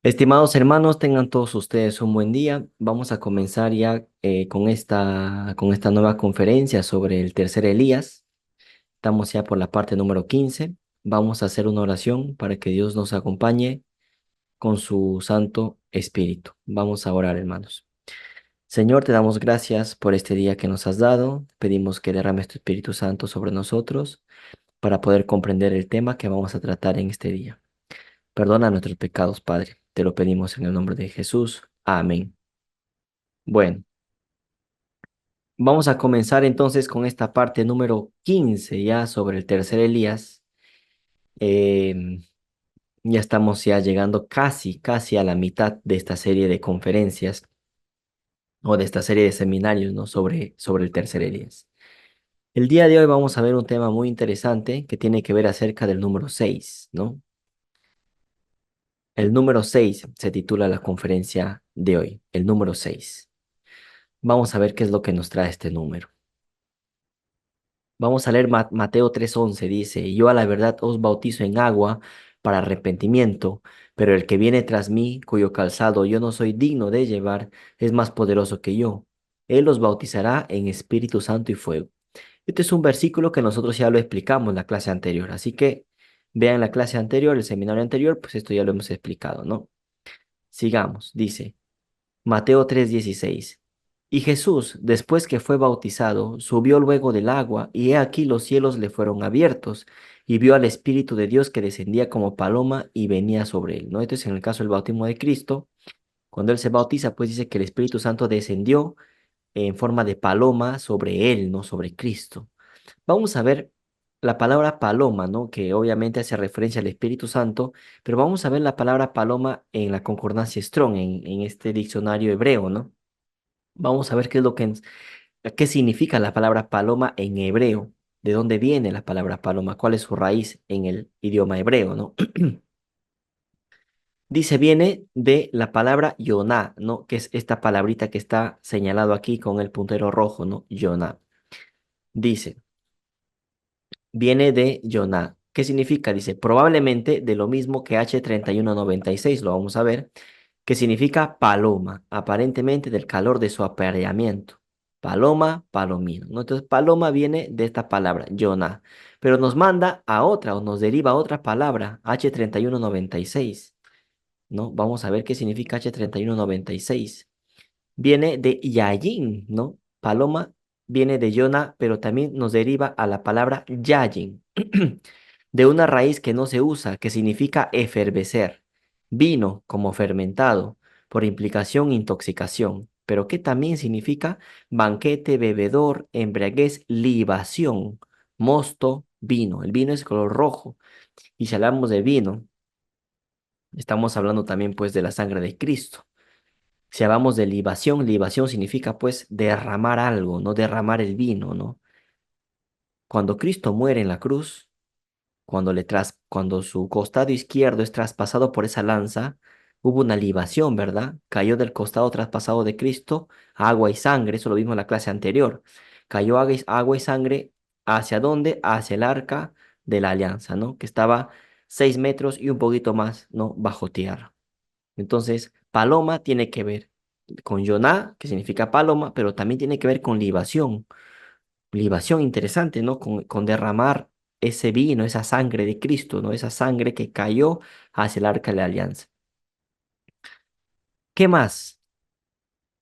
Estimados hermanos, tengan todos ustedes un buen día. Vamos a comenzar ya con esta nueva conferencia sobre el tercer Elías. Estamos ya por la parte número 15. Vamos a hacer una oración para que Dios nos acompañe con su Santo Espíritu. Vamos a orar, hermanos. Señor, te damos gracias por este día que nos has dado. Pedimos que derrames tu Espíritu Santo sobre nosotros para poder comprender el tema que vamos a tratar en este día. Perdona nuestros pecados, Padre. Te lo pedimos en el nombre de Jesús. Amén. Bueno, vamos a comenzar entonces con esta parte número 15 ya sobre el tercer Elías. Em, ya estamos ya llegando casi a la mitad de esta serie de conferencias o de esta serie de seminarios, ¿no? sobre el tercer Elías. El día de hoy vamos a ver un tema muy interesante que tiene que ver acerca del número 6, ¿no? El número 6 se titula la conferencia de hoy, el número 6. Vamos a ver qué es lo que nos trae este número. Vamos a leer Mateo 3:11, dice, yo a la verdad os bautizo en agua para arrepentimiento, pero el que viene tras mí, cuyo calzado yo no soy digno de llevar, es más poderoso que yo. Él os bautizará en Espíritu Santo y fuego. Este es un versículo que nosotros ya lo explicamos en la clase anterior, así que vean la clase anterior, el seminario anterior, pues esto ya lo hemos explicado, ¿no? Sigamos, dice. Mateo 3:16. Y Jesús, después que fue bautizado, subió luego del agua, y he aquí los cielos le fueron abiertos, y vio al Espíritu de Dios que descendía como paloma y venía sobre él, ¿no? Entonces, en el caso del bautismo de Cristo, cuando él se bautiza, pues dice que el Espíritu Santo descendió en forma de paloma sobre él, no sobre Cristo. Vamos a ver la palabra paloma, ¿no? Que obviamente hace referencia al Espíritu Santo, pero vamos a ver la palabra paloma en la concordancia Strong, en este diccionario hebreo, ¿no? Vamos a ver qué significa la palabra paloma en hebreo, de dónde viene la palabra paloma, cuál es su raíz en el idioma hebreo, ¿no? Dice, viene de la palabra Yoná, ¿no? Que es esta palabrita que está señalado aquí con el puntero rojo, ¿no? Yoná. Dice, viene de Yoná. ¿Qué significa? Dice, probablemente de lo mismo que H3196, lo vamos a ver, que significa paloma, aparentemente del calor de su apareamiento. Paloma, palomino, ¿no? Entonces, paloma viene de esta palabra, Yonah, pero nos manda a otra o nos deriva a otra palabra, H3196, ¿no? Vamos a ver qué significa H3196. Viene de Yayin, ¿no? Paloma viene de Yona, pero también nos deriva a la palabra Yayin, de una raíz que no se usa, que significa efervecer. Vino como fermentado, por implicación intoxicación, pero que también significa banquete, bebedor, embriaguez, libación, mosto, vino. El vino es color rojo. Y si hablamos de vino, estamos hablando también pues de la sangre de Cristo. Si hablamos de libación, libación significa pues derramar algo, no derramar el vino, ¿no? Cuando Cristo muere en la cruz, cuando su costado izquierdo es traspasado por esa lanza, hubo una libación, ¿verdad? Cayó del costado traspasado de Cristo agua y sangre, eso lo vimos en la clase anterior. Cayó agua y sangre, ¿hacia dónde? Hacia el arca de la alianza, ¿no? Que estaba 6 metros y un poquito más, ¿no? Bajo tierra. Entonces, paloma tiene que ver con Yoná, que significa paloma, pero también tiene que ver con libación. Libación interesante, ¿no? Con derramar ese vino, esa sangre de Cristo, ¿no? Esa sangre que cayó hacia el arca de la alianza. ¿Qué más?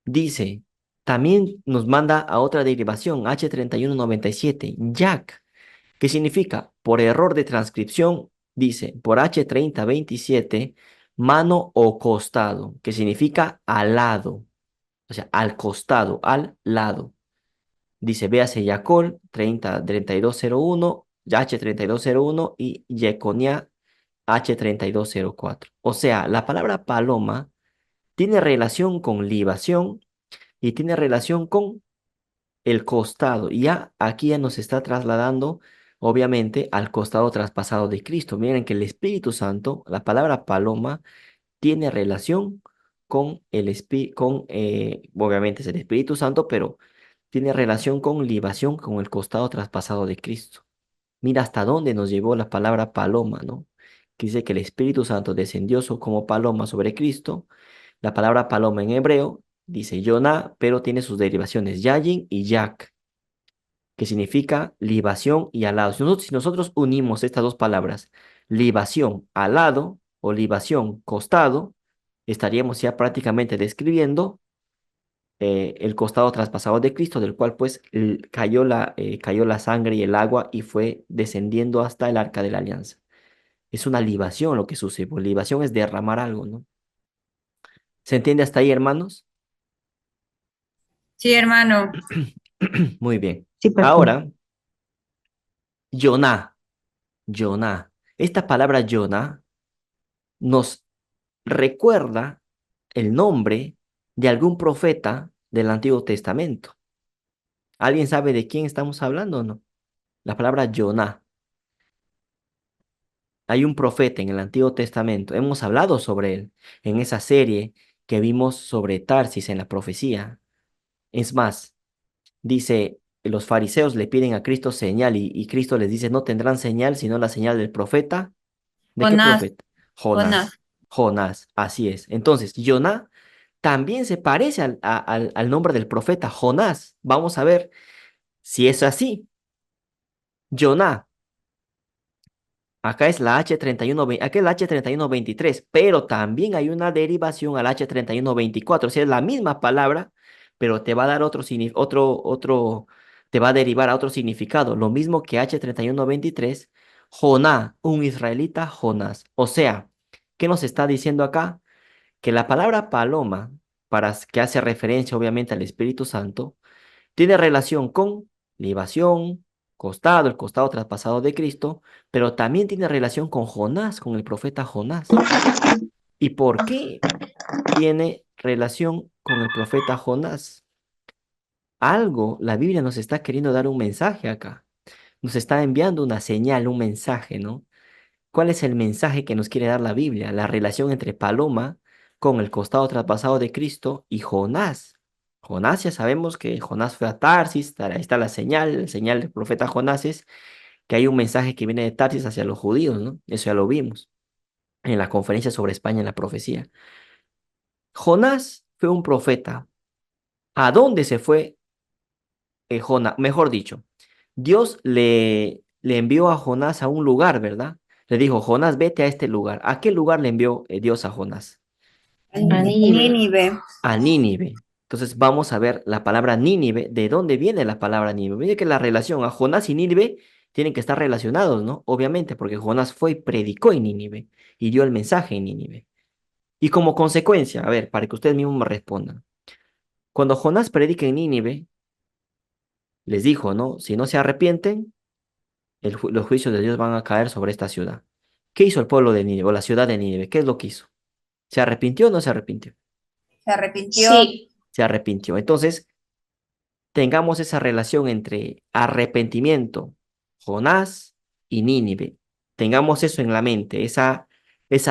Dice, también nos manda a otra derivación, H3197, Jack, que significa, por error de transcripción, dice, por H3027, mano o costado, que significa al lado. O sea, al costado, al lado. Dice, véase Yacol 3201, H3201 y Yeconia H3204. O sea, la palabra paloma tiene relación con libación y tiene relación con el costado. Y ya aquí ya nos está trasladando, obviamente, al costado traspasado de Cristo. Miren que el Espíritu Santo, la palabra paloma, tiene relación con obviamente es el Espíritu Santo, pero tiene relación con libación, con el costado traspasado de Cristo. Mira hasta dónde nos llevó la palabra paloma, ¿no? que dice que el Espíritu Santo descendió como paloma sobre Cristo. La palabra paloma en hebreo dice Yonah, pero tiene sus derivaciones Yayin y Yak, que significa libación y alado. Si nosotros unimos estas dos palabras, libación, alado o libación, costado, estaríamos ya prácticamente describiendo el costado traspasado de Cristo, del cual pues cayó la sangre y el agua y fue descendiendo hasta el arca de la alianza. Es una libación lo que sucede. Pues, libación es derramar algo, ¿no? ¿Se entiende hasta ahí, hermanos? Sí, hermano. Muy bien. Sí, perfecto. Ahora, Yoná. Yoná. Esta palabra Yoná nos recuerda el nombre de algún profeta del Antiguo Testamento. ¿Alguien sabe de quién estamos hablando o no? La palabra Yoná. Hay un profeta en el Antiguo Testamento. Hemos hablado sobre él en esa serie que vimos sobre Tarsis en la profecía. Es más, dice, los fariseos le piden a Cristo señal y Cristo les dice, no tendrán señal sino la señal del profeta. ¿De qué Jonás, profeta? Jonás. Jonás. Jonás, así es. Entonces, Yoná también se parece al nombre del profeta Jonás. Vamos a ver si es así. Yoná, acá es la acá es la H3123, pero también hay una derivación al H3124. O sea, es la misma palabra, pero te va a dar te va a derivar a otro significado. Lo mismo que H3123, Joná, un israelita, Jonás. O sea, ¿qué nos está diciendo acá? Que la palabra paloma, que hace referencia obviamente al Espíritu Santo, tiene relación con libación, costado, el costado traspasado de Cristo, pero también tiene relación con Jonás, con el profeta Jonás. ¿Y por qué tiene relación con el profeta Jonás? Algo, la Biblia nos está queriendo dar un mensaje acá. Nos está enviando una señal, un mensaje, ¿no? ¿Cuál es el mensaje que nos quiere dar la Biblia? La relación entre Paloma con el costado traspasado de Cristo y Jonás. Jonás, ya sabemos que Jonás fue a Tarsis, ahí está la señal del profeta Jonás es que hay un mensaje que viene de Tarsis hacia los judíos, ¿no? Eso ya lo vimos en la conferencia sobre España en la profecía. Jonás fue un profeta. ¿A dónde se fue Jonás? Mejor dicho, Dios le envió a Jonás a un lugar, ¿verdad? Le dijo, Jonás, vete a este lugar. ¿A qué lugar le envió Dios a Jonás? A Nínive. Nínive. A Nínive. Entonces vamos a ver la palabra Nínive. ¿De dónde viene la palabra Nínive? Mire que la relación a Jonás y Nínive tienen que estar relacionados, ¿no? Obviamente, porque Jonás fue y predicó en Nínive y dio el mensaje en Nínive. Y como consecuencia, a ver, para que ustedes mismos me respondan. Cuando Jonás predica en Nínive, les dijo, ¿no? Si no se arrepienten, los juicios de Dios van a caer sobre esta ciudad. ¿Qué hizo el pueblo de Nínive o la ciudad de Nínive? ¿Qué es lo que hizo? ¿Se arrepintió o no se arrepintió? Se arrepintió. Sí, Se arrepintió. Entonces, tengamos esa relación entre arrepentimiento, Jonás y Nínive. Tengamos eso en la mente, esa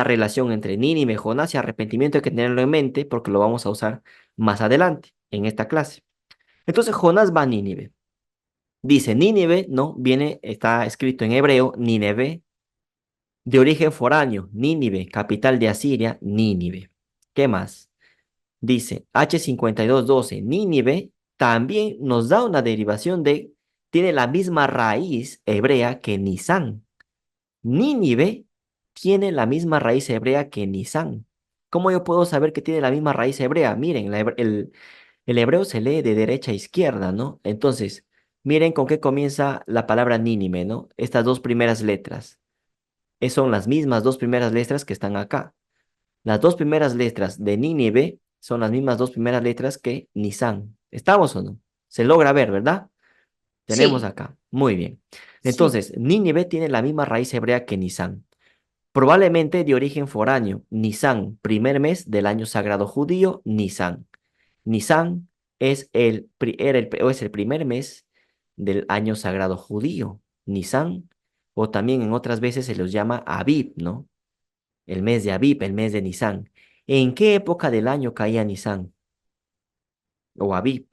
relación entre Nínive, Jonás y arrepentimiento hay que tenerlo en mente porque lo vamos a usar más adelante en esta clase. Entonces, Jonás va a Nínive. Dice Nínive, ¿no? Está escrito en hebreo, Nínive, de origen foráneo, Nínive, capital de Asiria, Nínive. ¿Qué más? Dice H5212, Nínive también nos da una derivación tiene la misma raíz hebrea que Nisán. Nínive tiene la misma raíz hebrea que Nisán. ¿Cómo yo puedo saber que tiene la misma raíz hebrea? Miren, el hebreo se lee de derecha a izquierda, ¿no? Entonces, miren con qué comienza la palabra Nínive, ¿no? Estas dos primeras letras. Son las mismas dos primeras letras que están acá. Las dos primeras letras de Nínive son las mismas dos primeras letras que Nisán. ¿Estamos o no? Se logra ver, ¿verdad? Tenemos sí. acá. Muy bien. Sí. Entonces, Nínive tiene la misma raíz hebrea que Nisán. Probablemente de origen foráneo. Nisán, primer mes del año sagrado judío, Nisán. Nisán es el primer mes del año sagrado judío. Nisán, o también en otras veces se los llama Abib, ¿no? El mes de Abib, el mes de Nisán. ¿En qué época del año caía Nisán o Abib?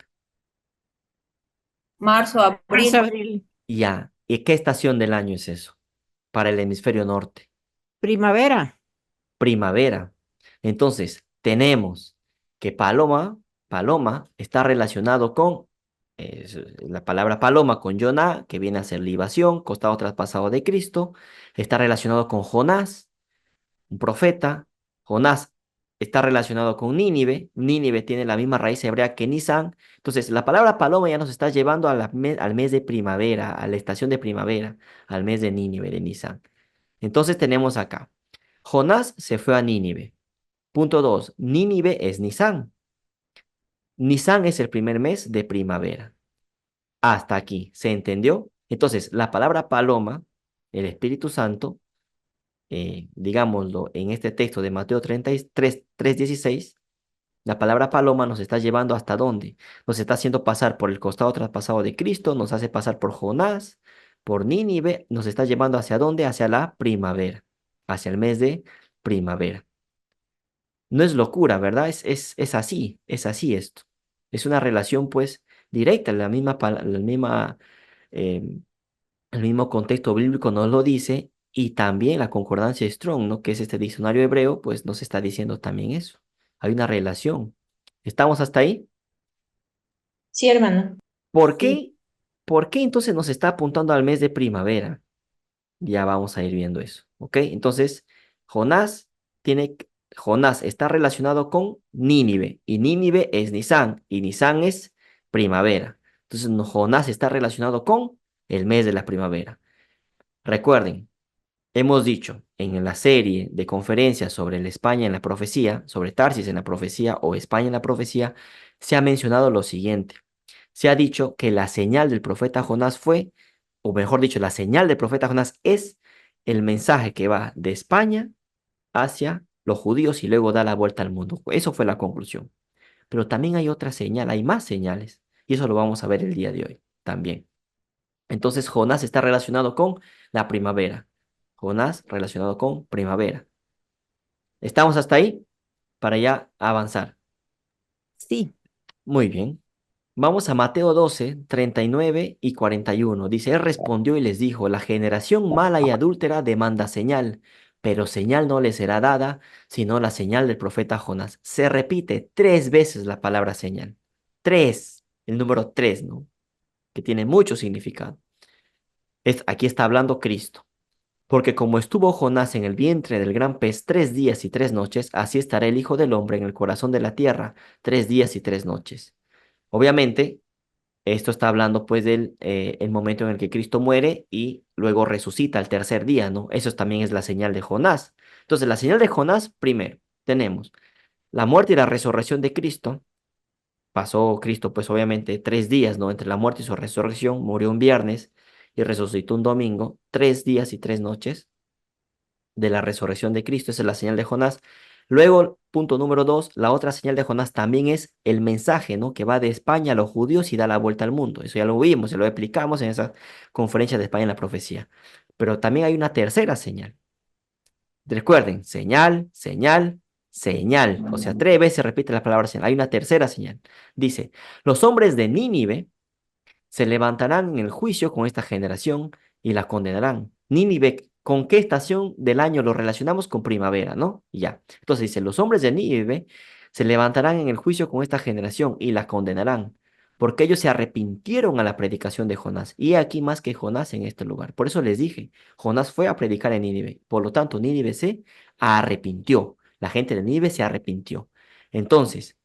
Marzo, Marzo, abril. abril. Ya. ¿Y qué estación del año es eso? Para el hemisferio norte. Primavera. primavera. Entonces, tenemos que paloma está relacionado con la palabra paloma con Jonás, que viene a ser libación, costado traspasado de Cristo. Está relacionado con Jonás, un profeta. Jonás está relacionado con Nínive. Nínive tiene la misma raíz hebrea que Nisan. Entonces, la palabra paloma ya nos está llevando a al mes de primavera, a la estación de primavera, al mes de Nínive, de Nisan. Entonces, tenemos acá. Jonás se fue a Nínive. Punto 2. Nínive es Nisan. Nisan es el primer mes de primavera. Hasta aquí, ¿se entendió? Entonces, la palabra paloma, el Espíritu Santo, digámoslo en este texto de Mateo 33, 3:16, la palabra paloma nos está llevando hasta dónde? Nos está haciendo pasar por el costado traspasado de Cristo, nos hace pasar por Jonás, por Nínive, nos está llevando hacia dónde? Hacia la primavera, hacia el mes de primavera. No es locura, ¿verdad? Es así esto. Es una relación, pues, directa, eh, el mismo contexto bíblico nos lo dice, y también la concordancia Strong, ¿no? Que es este diccionario hebreo, pues nos está diciendo también eso. Hay una relación. ¿Estamos hasta ahí? Sí, hermano. ¿Por Sí. qué? ¿Por qué entonces nos está apuntando al mes de primavera? Ya vamos a ir viendo eso, ¿ok? Entonces, Jonás Jonás está relacionado con Nínive, y Nínive es Nisan, y Nisan es primavera. Entonces, Jonás está relacionado con el mes de la primavera. Recuerden, hemos dicho en la serie de conferencias sobre la España en la profecía, sobre Tarsis en la profecía o España en la profecía, se ha mencionado lo siguiente. Se ha dicho que la señal del profeta Jonás fue, o mejor dicho, la señal del profeta Jonás es el mensaje que va de España hacia los judíos y luego da la vuelta al mundo. Eso fue la conclusión. Pero también hay otra señal, hay más señales, y eso lo vamos a ver el día de hoy también. Entonces Jonás está relacionado con la primavera. Jonás relacionado con primavera. ¿Estamos hasta ahí? Para ya avanzar. Sí. Muy bien. Vamos a Mateo 12, 39 y 41. Dice, él respondió y les dijo, la generación mala y adúltera demanda señal, pero señal no le será dada, sino la señal del profeta Jonás. Se repite 3 veces la palabra señal. Tres, el número 3, ¿no? Que tiene mucho significado. Aquí está hablando Cristo. Porque como estuvo Jonás en el vientre del gran pez 3 días y 3 noches, así estará el Hijo del Hombre en el corazón de la tierra 3 días y 3 noches. Obviamente, esto está hablando pues del el momento en el que Cristo muere y luego resucita al tercer día, ¿no? Eso también es la señal de Jonás. Entonces, la señal de Jonás, primero, tenemos la muerte y la resurrección de Cristo. Pasó Cristo pues obviamente 3 días, ¿no? Entre la muerte y su resurrección, murió un viernes y resucitó un domingo, 3 días y 3 noches de la resurrección de Cristo. Esa es la señal de Jonás. Luego, punto número 2, la otra señal de Jonás también es el mensaje, ¿no? Que va de España a los judíos y da la vuelta al mundo. Eso ya lo vimos, se lo explicamos en esa conferencia de España en la profecía. Pero también hay una tercera señal. Recuerden, señal, señal, señal. O sea, 3 veces se repite la palabra señal. Hay una tercera señal. Dice, los hombres de Nínive se levantarán en el juicio con esta generación y la condenarán. Nínive, ¿con qué estación del año lo relacionamos? Con primavera, ¿no? Y ya. Entonces dice, los hombres de Nínive se levantarán en el juicio con esta generación y la condenarán, porque ellos se arrepintieron a la predicación de Jonás. Y he aquí más que Jonás en este lugar. Por eso les dije, Jonás fue a predicar en Nínive. Por lo tanto, Nínive se arrepintió. La gente de Nínive se arrepintió. Entonces,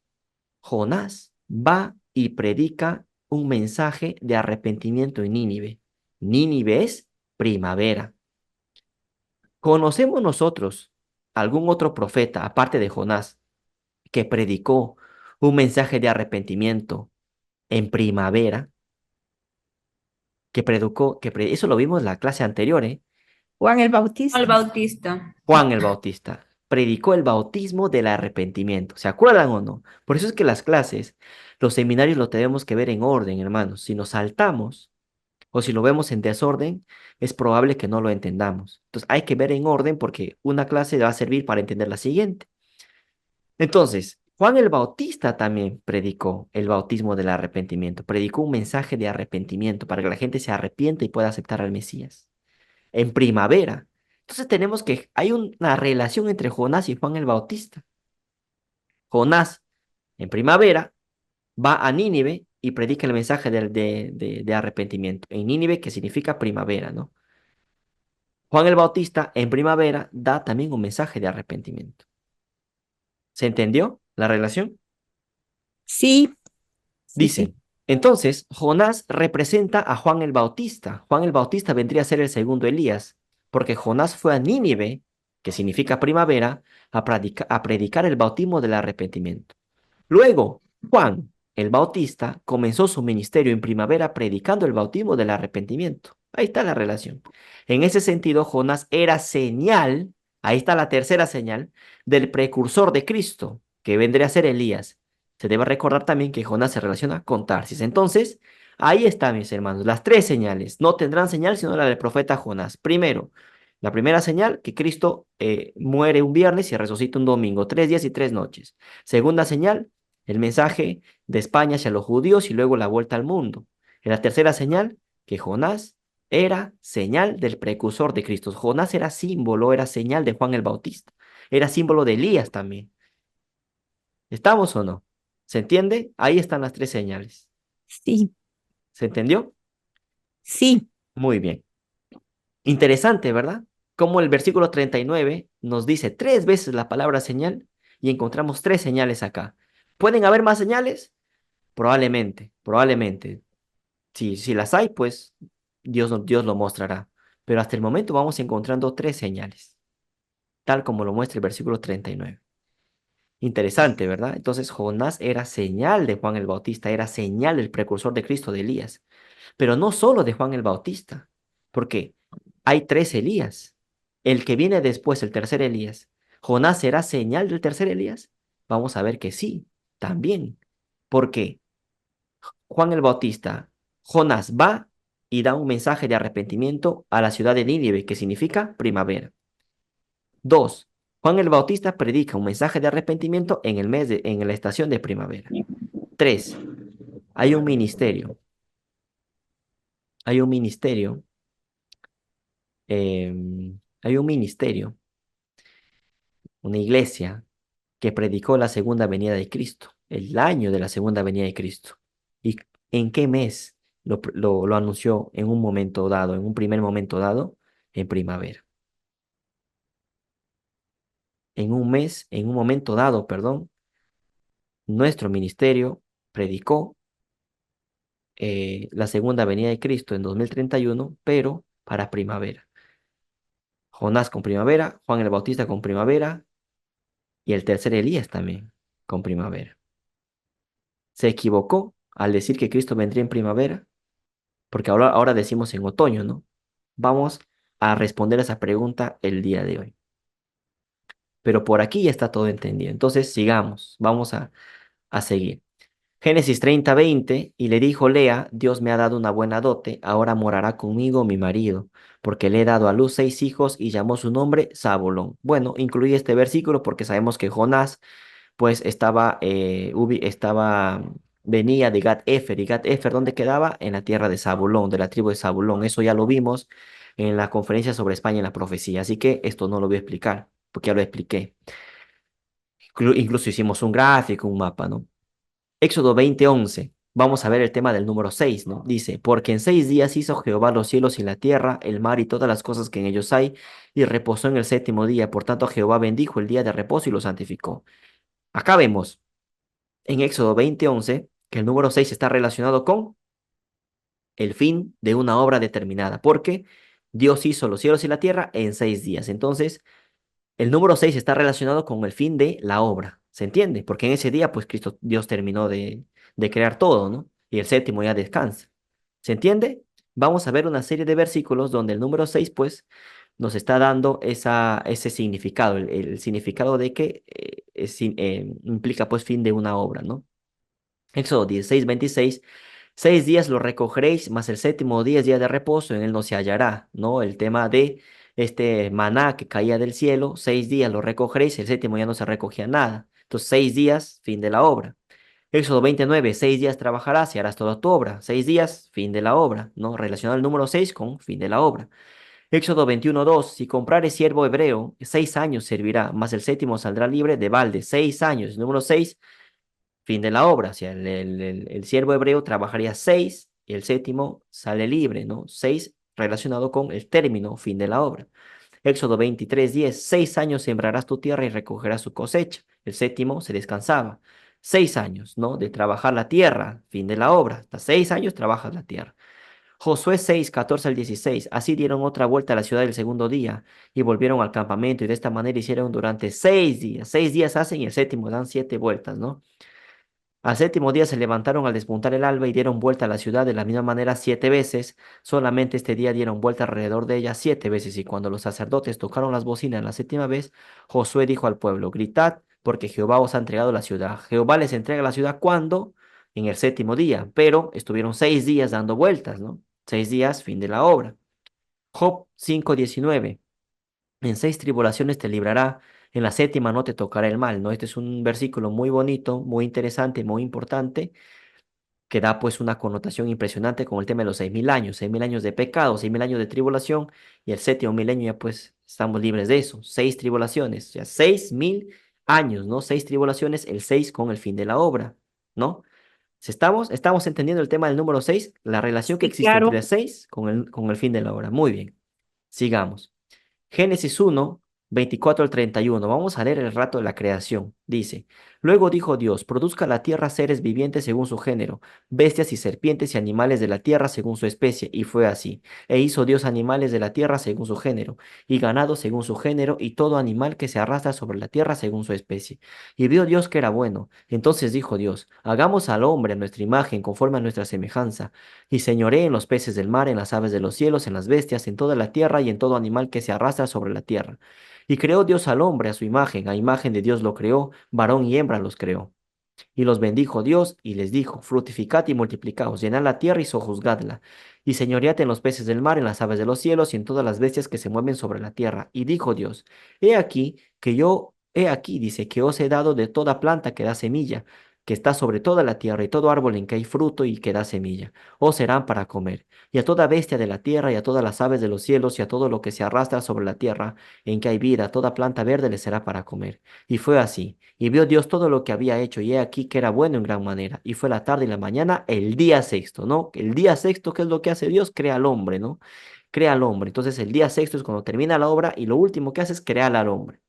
Jonás va y predica un mensaje de arrepentimiento en Nínive. Nínive es primavera. ¿Conocemos nosotros algún otro profeta, aparte de Jonás, que predicó un mensaje de arrepentimiento en primavera? Eso lo vimos en la clase anterior, ¿eh? Juan el Al Bautista. Bautista. Juan el Bautista predicó el bautismo del arrepentimiento. ¿Se acuerdan o no? Por eso es que las clases, los seminarios lo tenemos que ver en orden, hermanos. Si nos saltamos o si lo vemos en desorden, es probable que no lo entendamos. Entonces hay que ver en orden porque una clase va a servir para entender la siguiente. Entonces, Juan el Bautista también predicó el bautismo del arrepentimiento, predicó un mensaje de arrepentimiento para que la gente se arrepienta y pueda aceptar al Mesías. En primavera, Entonces tenemos que hay una relación entre Jonás y Juan el Bautista. Jonás en primavera va a Nínive y predica el mensaje de arrepentimiento. En Nínive, que significa primavera, ¿no? Juan el Bautista en primavera da también un mensaje de arrepentimiento. ¿Se entendió la relación? Sí, sí, Dice, sí. entonces Jonás representa a Juan el Bautista. Juan el Bautista vendría a ser el segundo Elías, porque Jonás fue a Nínive, que significa primavera, a predicar el bautismo del arrepentimiento. Luego, Juan el Bautista comenzó su ministerio en primavera predicando el bautismo del arrepentimiento. Ahí está la relación. En ese sentido, Jonás era señal, ahí está la tercera señal, del precursor de Cristo, que vendría a ser Elías. Se debe recordar también que Jonás se relaciona con Tarsis. Entonces, ahí está, mis hermanos, las tres señales. No tendrán señal sino la del profeta Jonás. Primero, la primera señal, que Cristo muere un viernes y resucita un domingo, 3 días y 3 noches. Segunda señal, el mensaje de España hacia los judíos y luego la vuelta al mundo. Y la tercera señal, que Jonás era señal del precursor de Cristo. Jonás era símbolo, era señal de Juan el Bautista. Era símbolo de Elías también. ¿Estamos o no? ¿Se entiende? Ahí están las tres señales. Sí, ¿Se entendió? sí, Muy bien. Interesante, ¿verdad? Como el versículo 39 nos dice 3 veces la palabra señal y encontramos 3 señales acá. ¿Pueden haber más señales? Probablemente, probablemente. Si las hay, pues Dios lo mostrará. Pero hasta el momento vamos encontrando 3 señales, tal como lo muestra el versículo 39. Interesante, ¿verdad? Entonces Jonás era señal de Juan el Bautista, era señal del precursor de Cristo, de Elías. Pero no solo de Juan el Bautista, porque hay 3 Elías. El que viene después, el tercer Elías. ¿Jonás será señal del tercer Elías? Vamos a ver que sí, también. Porque Juan el Bautista, Jonás va y da un mensaje de arrepentimiento a la ciudad de Nínive, que significa primavera. 2. Juan el Bautista predica un mensaje de arrepentimiento en la estación de primavera. 3. Hay un ministerio. Hay un ministerio. Hay un ministerio, una iglesia que predicó la segunda venida de Cristo, el año de la segunda venida de Cristo. ¿Y en qué mes lo anunció en un momento dado, en un primer momento dado? En primavera. En un momento dado, perdón, nuestro ministerio predicó la segunda venida de Cristo en 2031, pero para primavera. Jonás con primavera, Juan el Bautista con primavera y el tercer Elías también con primavera. Se equivocó al decir que Cristo vendría en primavera, porque ahora decimos en otoño, ¿no? Vamos a responder esa pregunta el día de hoy. Pero por aquí ya está todo entendido. Entonces, sigamos, vamos a seguir. Génesis 30:20, y le dijo Lea, Dios me ha dado una buena dote, ahora morará conmigo mi marido, porque le he dado a luz 6 hijos y llamó su nombre Zabulón. Bueno, incluí este versículo porque sabemos que Jonás pues venía de Gat-Efer. ¿Y Gat-Efer dónde quedaba? En la tierra de Zabulón, de la tribu de Zabulón. Eso ya lo vimos en la conferencia sobre España en la profecía. Así que esto no lo voy a explicar, porque ya lo expliqué. Incluso hicimos un gráfico, un mapa, ¿no? Éxodo 20:11. Vamos a ver el tema del número 6, ¿no? Dice, porque en 6 días hizo Jehová los cielos y la tierra, el mar y todas las cosas que en ellos hay, y reposó en el séptimo día. Por tanto, Jehová bendijo el día de reposo y lo santificó. Acá vemos en Éxodo 20:11 que el número 6 está relacionado con el fin de una obra determinada, porque Dios hizo los cielos y la tierra en 6 días. Entonces, el número 6 está relacionado con el fin de la obra. ¿Se entiende? Porque en ese día, pues Dios terminó de crear todo, ¿no? Y el séptimo ya descansa. ¿Se entiende? Vamos a ver una serie de versículos donde el número 6 pues, nos está dando ese significado, el significado de que implica, pues, fin de una obra, ¿no? Éxodo 16:26, 6 días lo recogeréis, mas el séptimo día es día de reposo, en él no se hallará, ¿no? El tema de este maná que caía del cielo, 6 días lo recogeréis, el séptimo ya no se recogía nada. Entonces, 6 días, fin de la obra. Éxodo 29, 6 días trabajarás y harás toda tu obra. 6 días, fin de la obra, ¿no? Relacionado el número 6 con fin de la obra. Éxodo 21:2, si comprares siervo hebreo, 6 años servirá, mas el séptimo saldrá libre de balde, 6 años. Número 6, fin de la obra. O sea, el siervo hebreo trabajaría 6 y el séptimo sale libre, ¿no? 6 relacionado con el término, fin de la obra. Éxodo 23:10, 6 años sembrarás tu tierra y recogerás su cosecha. El séptimo se descansaba. 6 años, ¿no? De trabajar la tierra, fin de la obra. Hasta 6 años trabajas la tierra. Josué 6:14 al 16, así dieron otra vuelta a la ciudad el segundo día y volvieron al campamento y de esta manera hicieron durante 6 días. 6 días hacen y el séptimo dan 7 vueltas, ¿no? Al séptimo día se levantaron al despuntar el alba y dieron vuelta a la ciudad de la misma manera 7 veces. Solamente este día dieron vuelta alrededor de ella 7 veces. Y cuando los sacerdotes tocaron las bocinas la séptima vez, Josué dijo al pueblo, gritad, porque Jehová os ha entregado la ciudad. Jehová les entrega la ciudad cuando, en el séptimo día, pero estuvieron 6 días dando vueltas, ¿no? 6 días, fin de la obra. Job 5:19. En 6 tribulaciones te librará, en la séptima no te tocará el mal, ¿no? Este es un versículo muy bonito, muy interesante, muy importante, que da pues una connotación impresionante con el tema de los 6.000 años, 6.000 años de pecado, 6.000 años de tribulación, y el séptimo milenio ya pues estamos libres de eso, 6 tribulaciones, o sea, 6.000 años, ¿no? 6 tribulaciones, el 6 con el fin de la obra, ¿no? Si estamos entendiendo el tema del número 6, la relación que Sí, existe entre claro. el 6 con el fin de la obra. Muy bien, sigamos. Génesis 1:24 al 31. Vamos a leer el rato de la creación. Dice, luego dijo Dios, produzca la tierra seres vivientes según su género, bestias y serpientes y animales de la tierra según su especie. Y fue así. E hizo Dios animales de la tierra según su género, y ganado según su género, y todo animal que se arrastra sobre la tierra según su especie. Y vio Dios que era bueno. Entonces dijo Dios, hagamos al hombre a nuestra imagen, conforme a nuestra semejanza y señoree en los peces del mar, en las aves de los cielos, en las bestias, en toda la tierra y en todo animal que se arrastra sobre la tierra. Y creó Dios al hombre a imagen de Dios lo creó, varón y hembra los creó. Y los bendijo Dios y les dijo, fructificad y multiplicaos, llenad la tierra y sojuzgadla, y señoread en los peces del mar, en las aves de los cielos y en todas las bestias que se mueven sobre la tierra. Y dijo Dios, he aquí, dice, que os he dado de toda planta que da semilla, que está sobre toda la tierra, y todo árbol en que hay fruto y que da semilla, os serán para comer. Y a toda bestia de la tierra, y a todas las aves de los cielos, y a todo lo que se arrastra sobre la tierra, en que hay vida, toda planta verde les será para comer. Y fue así. Y vio Dios todo lo que había hecho, y he aquí que era bueno en gran manera. Y fue la tarde y la mañana, el día sexto, ¿no? El día sexto, ¿qué es lo que hace Dios? Crea al hombre, ¿no? Crea al hombre. Entonces el día sexto es cuando termina la obra y lo último que hace es crear al hombre.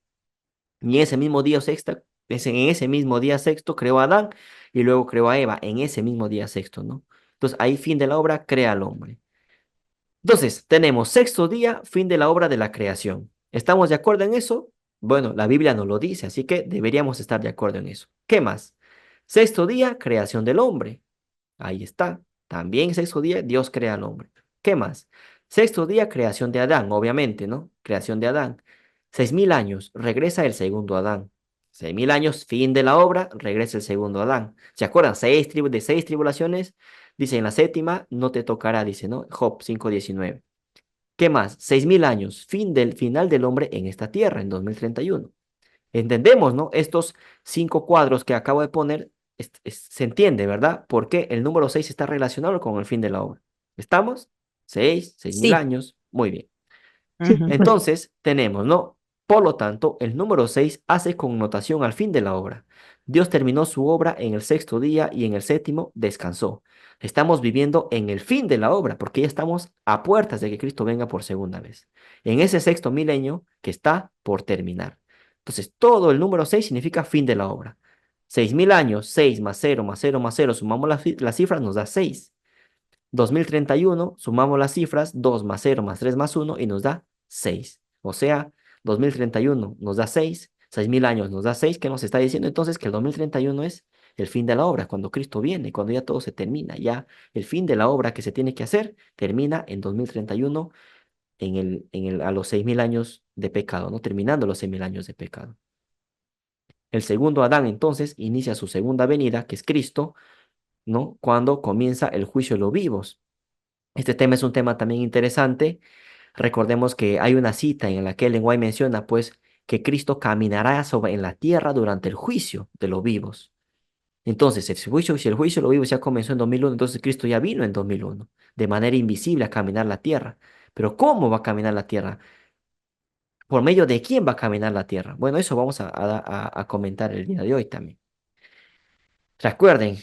Y ese mismo día sexto, en ese mismo día sexto creó a Adán y luego creó a Eva, en ese mismo día sexto, ¿no? Entonces ahí fin de la obra, crea al hombre. Entonces, tenemos sexto día, fin de la obra de la creación. ¿Estamos de acuerdo en eso? Bueno, la Biblia nos lo dice, así que deberíamos estar de acuerdo en eso. ¿Qué más? Sexto día, creación del hombre. Ahí está. También sexto día, Dios crea al hombre. ¿Qué más? Sexto día, creación de Adán, obviamente, ¿no? Creación de Adán. 6.000 años, regresa el segundo Adán. 6.000 años, fin de la obra, regresa el segundo Adán. ¿Se acuerdan? De 6 tribulaciones, dice en la séptima, no te tocará, dice, ¿no? Job 5:19. ¿Qué más? 6.000 años, final del hombre en esta tierra, en 2031. Entendemos, ¿no? Estos 5 cuadros que acabo de poner, se entiende, ¿verdad? Porque el número 6 está relacionado con el fin de la obra. ¿Estamos? 6.000 Sí. años, muy bien. Ujú. Entonces, tenemos, ¿no? Por lo tanto, el número 6 hace connotación al fin de la obra. Dios terminó su obra en el sexto día y en el séptimo descansó. Estamos viviendo en el fin de la obra porque ya estamos a puertas de que Cristo venga por segunda vez. En ese sexto milenio que está por terminar. Entonces, todo el número 6 significa fin de la obra. 6.000 años, 6 más 0 más 0 más 0, sumamos las cifras, nos da 6. 2031, sumamos las cifras, 2 más 0 más 3 más 1 y nos da 6. O sea, 2031 nos da 6, 6.000 años nos da 6, que nos está diciendo entonces que el 2031 es el fin de la obra, cuando Cristo viene, cuando ya todo se termina, ya el fin de la obra que se tiene que hacer termina en 2031 a los 6.000 años de pecado, ¿no? Terminando los 6.000 años de pecado. El segundo Adán entonces inicia su segunda venida, que es Cristo, ¿no? Cuando comienza el juicio de los vivos. Este tema es un tema también interesante. Recordemos que hay una cita en la que Ellen White menciona, pues, que Cristo caminará en la tierra durante el juicio de los vivos. Entonces, si el juicio de los vivos ya comenzó en 2001, entonces Cristo ya vino en 2001, de manera invisible a caminar la tierra. Pero ¿cómo va a caminar la tierra? ¿Por medio de quién va a caminar la tierra? Bueno, eso vamos a comentar el día de hoy también. Recuerden,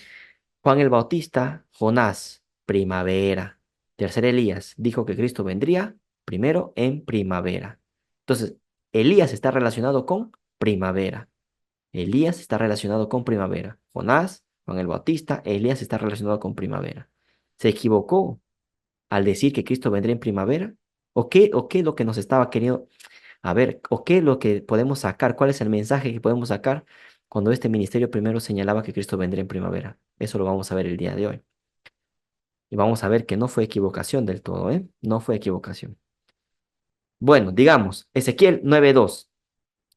Juan el Bautista, Jonás, primavera. Tercer Elías dijo que Cristo vendría primero en primavera. Entonces, Elías está relacionado con primavera. Elías está relacionado con primavera. Jonás, Juan el Bautista, Elías está relacionado con primavera. ¿Se equivocó al decir que Cristo vendría en primavera? ¿O qué es lo que nos estaba queriendo? A ver, ¿o qué es lo que podemos sacar? ¿Cuál es el mensaje que podemos sacar cuando este ministerio primero señalaba que Cristo vendría en primavera? Eso lo vamos a ver el día de hoy. Y vamos a ver que no fue equivocación del todo, ¿eh? No fue equivocación. Bueno, digamos, Ezequiel 9:2.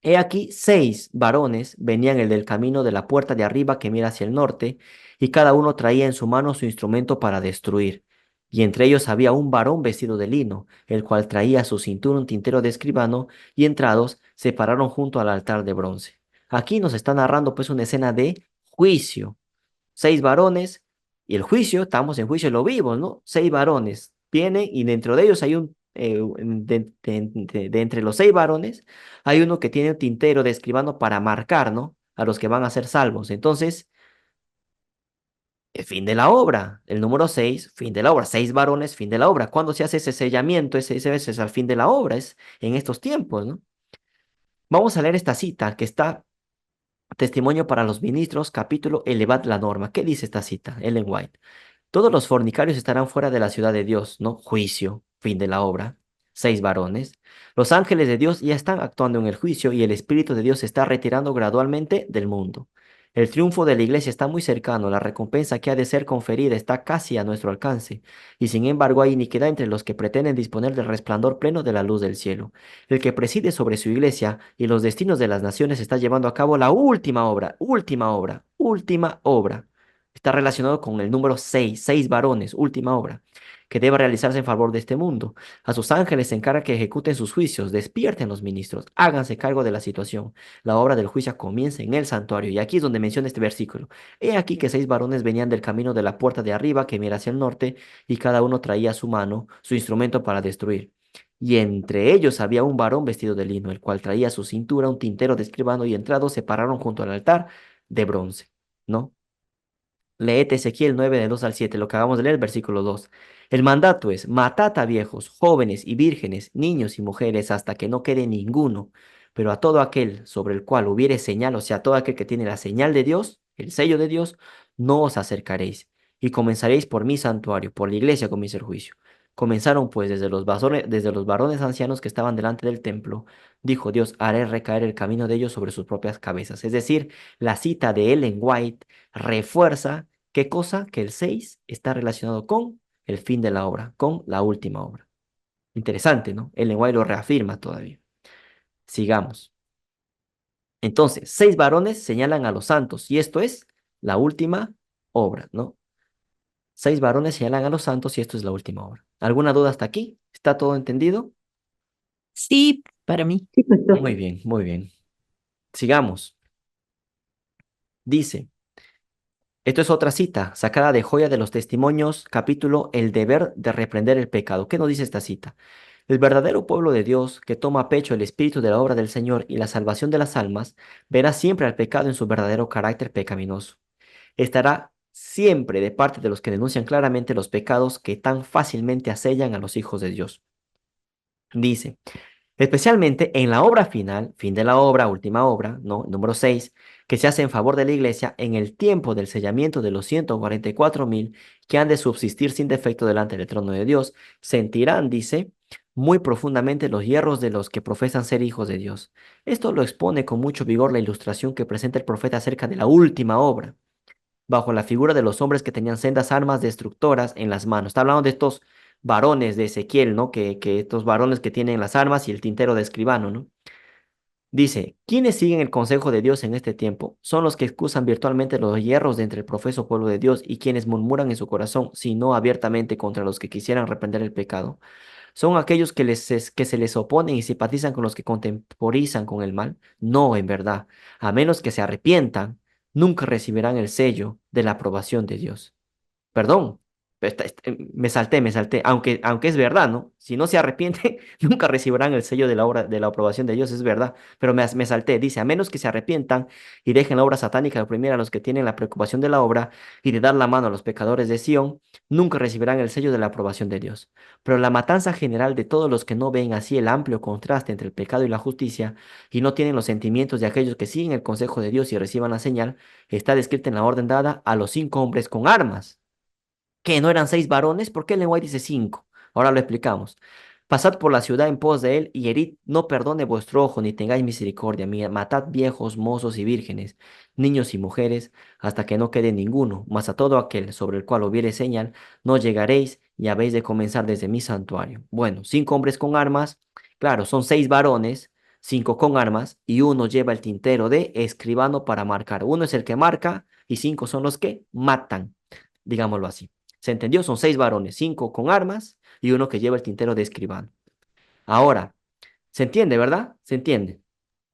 He aquí 6 varones venían el del camino de la puerta de arriba que mira hacia el norte, y cada uno traía en su mano su instrumento para destruir. Y entre ellos había un varón vestido de lino, el cual traía a su cintura un tintero de escribano, y entrados se pararon junto al altar de bronce. Aquí nos está narrando pues una escena de juicio. 6 varones, y el juicio, estamos en juicio, lo vivos, ¿no? 6 varones vienen y dentro de ellos hay de entre los 6 varones, hay uno que tiene un tintero de escribano para marcar, ¿no? A los que van a ser salvos. Entonces, el fin de la obra, el número 6, fin de la obra, 6 varones, fin de la obra. ¿Cuándo se hace ese sellamiento? Ese es al fin de la obra, es en estos tiempos, ¿no? Vamos a leer esta cita que está Testimonio para los ministros, capítulo Elevad la norma. ¿Qué dice esta cita? Ellen White. Todos los fornicarios estarán fuera de la ciudad de Dios, ¿no? Juicio, fin de la obra. 6 varones. Los ángeles de Dios ya están actuando en el juicio y el Espíritu de Dios se está retirando gradualmente del mundo. El triunfo de la iglesia está muy cercano, la recompensa que ha de ser conferida está casi a nuestro alcance, y sin embargo hay iniquidad entre los que pretenden disponer del resplandor pleno de la luz del cielo. El que preside sobre su iglesia y los destinos de las naciones está llevando a cabo la última obra, última obra, última obra. Está relacionado con el número 6 varones, última obra, que debe realizarse en favor de este mundo. A sus ángeles se encarga que ejecuten sus juicios, despierten los ministros, háganse cargo de la situación. La obra del juicio comienza en el santuario, y aquí es donde menciona este versículo. He aquí que 6 varones venían del camino de la puerta de arriba, que mira hacia el norte, y cada uno traía a su mano su instrumento para destruir. Y entre ellos había un varón vestido de lino, el cual traía a su cintura un tintero de escribano, y entrados se pararon junto al altar de bronce, ¿no? Leete Ezequiel 9 de 2 al 7, lo que acabamos de leer, versículo 2. El mandato es, matad a viejos, jóvenes y vírgenes, niños y mujeres, hasta que no quede ninguno. Pero a todo aquel sobre el cual hubiere señal, o sea, todo aquel que tiene la señal de Dios, el sello de Dios, no os acercaréis. Y comenzaréis por mi santuario, por la iglesia comienza el juicio. Comenzaron pues desde los varones ancianos que estaban delante del templo. Dijo Dios, haré recaer el camino de ellos sobre sus propias cabezas. Es decir, la cita de Ellen White refuerza, ¿qué cosa? Que el 6 está relacionado con el fin de la obra, con la última obra. Interesante, ¿no? Ellen White lo reafirma todavía. Sigamos. Entonces, 6 varones señalan a los santos, y esto es la última obra, ¿no? 6 varones señalan a los santos, y esto es la última obra. ¿Alguna duda hasta aquí? ¿Está todo entendido? Sí, para mí. Sí, pastor. Muy bien, muy bien. Sigamos. Dice, esto es otra cita sacada de Joya de los Testimonios, capítulo El deber de reprender el pecado. ¿Qué nos dice esta cita? El verdadero pueblo de Dios, que toma a pecho el espíritu de la obra del Señor y la salvación de las almas, verá siempre al pecado en su verdadero carácter pecaminoso. Estará siempre de parte de los que denuncian claramente los pecados que tan fácilmente asellan a los hijos de Dios. Dice, especialmente en la obra final, fin de la obra, última obra, ¿no? Número 6, que se hace en favor de la iglesia en el tiempo del sellamiento de los 144,000 que han de subsistir sin defecto delante del trono de Dios, sentirán, dice, muy profundamente los hierros de los que profesan ser hijos de Dios. Esto lo expone con mucho vigor la ilustración que presenta el profeta acerca de la última obra, bajo la figura de los hombres que tenían sendas armas destructoras en las manos. Está hablando de estos varones de Ezequiel, ¿no? Que estos varones que tienen las armas y el tintero de escribano, ¿no? Dice, ¿quiénes siguen el consejo de Dios en este tiempo? Son los que excusan virtualmente los hierros de entre el profeso pueblo de Dios y quienes murmuran en su corazón, si no abiertamente contra los que quisieran reprender el pecado. Son aquellos que se les oponen y simpatizan con los que contemporizan con el mal. No, en verdad, a menos que se arrepientan, nunca recibirán el sello de la aprobación de Dios. Perdón, Me salté, aunque es verdad, ¿no? Si no se arrepiente, nunca recibirán el sello de la obra, de la aprobación de Dios, es verdad, pero me salté, dice, a menos que se arrepientan y dejen la obra satánica de oprimir a los que tienen la preocupación de la obra y de dar la mano a los pecadores de Sión, nunca recibirán el sello de la aprobación de Dios. Pero la matanza general de todos los que no ven así el amplio contraste entre el pecado y la justicia, y no tienen los sentimientos de aquellos que siguen el consejo de Dios y reciban la señal, está descrita en la orden dada a los 5 hombres con armas que no eran 6 varones, ¿por qué el lenguaje dice 5? Ahora lo explicamos. Pasad por la ciudad en pos de él y herid, no perdone vuestro ojo, ni tengáis misericordia. Matad viejos, mozos y vírgenes, niños y mujeres, hasta que no quede ninguno. Mas a todo aquel sobre el cual hubiere señal, no llegaréis y habéis de comenzar desde mi santuario. Bueno, 5 hombres con armas, claro, son 6 varones, 5 con armas, y uno lleva el tintero de escribano para marcar. Uno es el que marca y 5 son los que matan, digámoslo así. ¿Se entendió? Son 6 varones, 5 con armas y uno que lleva el tintero de escribano. Ahora, ¿se entiende, verdad? ¿Se entiende?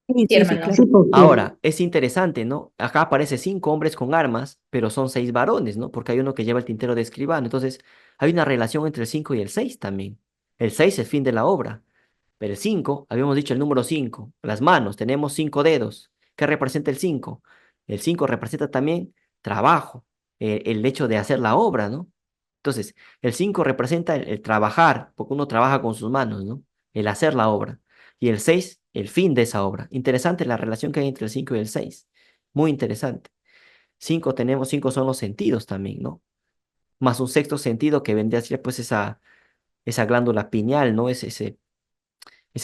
Sí, Sí, sí, sí, hermano. claro. Ahora, es interesante, ¿no? Acá aparece 5 hombres con armas, pero son 6 varones, ¿no? Porque hay uno que lleva el tintero de escribano. Entonces, hay una relación entre el 5 y el 6 también. El 6 es el fin de la obra. Pero el 5, habíamos dicho el número 5, las manos, tenemos 5 dedos. ¿Qué representa el 5? El 5 representa también trabajo, el hecho de hacer la obra, ¿no? Entonces, el 5 representa el trabajar, porque uno trabaja con sus manos, ¿no? El hacer la obra. Y el 6, el fin de esa obra. Interesante la relación que hay entre el 5 y el 6. Muy interesante. 5 son los sentidos también, ¿no? Más un sexto sentido que vendría a ser pues esa glándula pineal, ¿no? Ese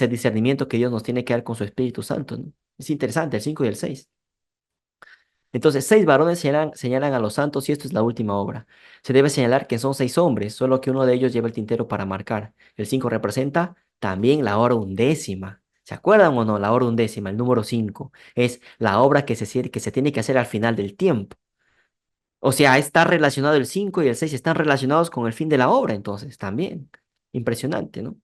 discernimiento que Dios nos tiene que dar con su Espíritu Santo, ¿no? Es interesante, el 5 y el 6. Entonces, 6 varones señalan a los santos y esto es la última obra. Se debe señalar que son 6 hombres, solo que uno de ellos lleva el tintero para marcar. El 5 representa también la hora undécima. ¿Se acuerdan o no? La hora undécima, el número 5, es la obra que se tiene que hacer al final del tiempo. O sea, está relacionado el 5 y el 6 están relacionados con el fin de la obra, entonces, también. Impresionante, ¿no?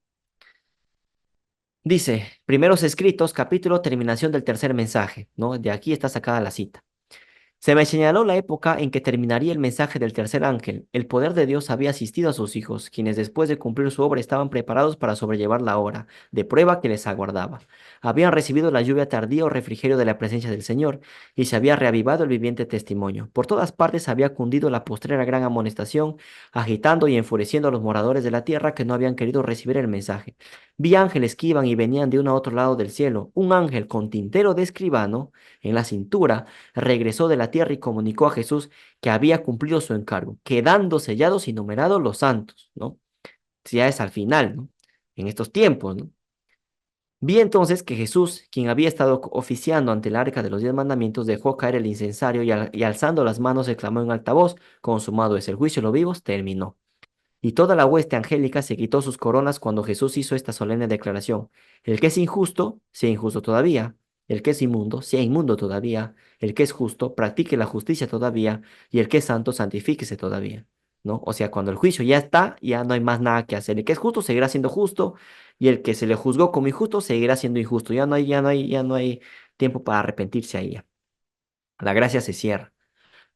Dice, primeros escritos, capítulo, terminación del tercer mensaje, ¿no? De aquí está sacada la cita. Se me señaló la época en que terminaría el mensaje del tercer ángel. El poder de Dios había asistido a sus hijos, quienes después de cumplir su obra estaban preparados para sobrellevar la hora de prueba que les aguardaba. Habían recibido la lluvia tardía o refrigerio de la presencia del Señor, y se había reavivado el viviente testimonio. Por todas partes había cundido la postrera gran amonestación, agitando y enfureciendo a los moradores de la tierra que no habían querido recibir el mensaje. Vi ángeles que iban y venían de uno a otro lado del cielo. Un ángel con tintero de escribano en la cintura regresó de la tierra y comunicó a Jesús que había cumplido su encargo, quedando sellados y numerados los santos, ¿no? Si ya es al final, ¿no? En estos tiempos, ¿no? Vi entonces que Jesús, quien había estado oficiando ante el arca de los 10 mandamientos, dejó caer el incensario y alzando las manos exclamó en alta voz, consumado es el juicio de los vivos, terminó. Y toda la hueste angélica se quitó sus coronas cuando Jesús hizo esta solemne declaración. El que es injusto, sea injusto todavía. El que es inmundo, sea inmundo todavía. El que es justo, practique la justicia todavía. Y el que es santo, santifíquese todavía. ¿No? O sea, cuando el juicio ya está, ya no hay más nada que hacer. El que es justo seguirá siendo justo. Y el que se le juzgó como injusto seguirá siendo injusto. Ya no hay tiempo para arrepentirse ahí. La gracia se cierra.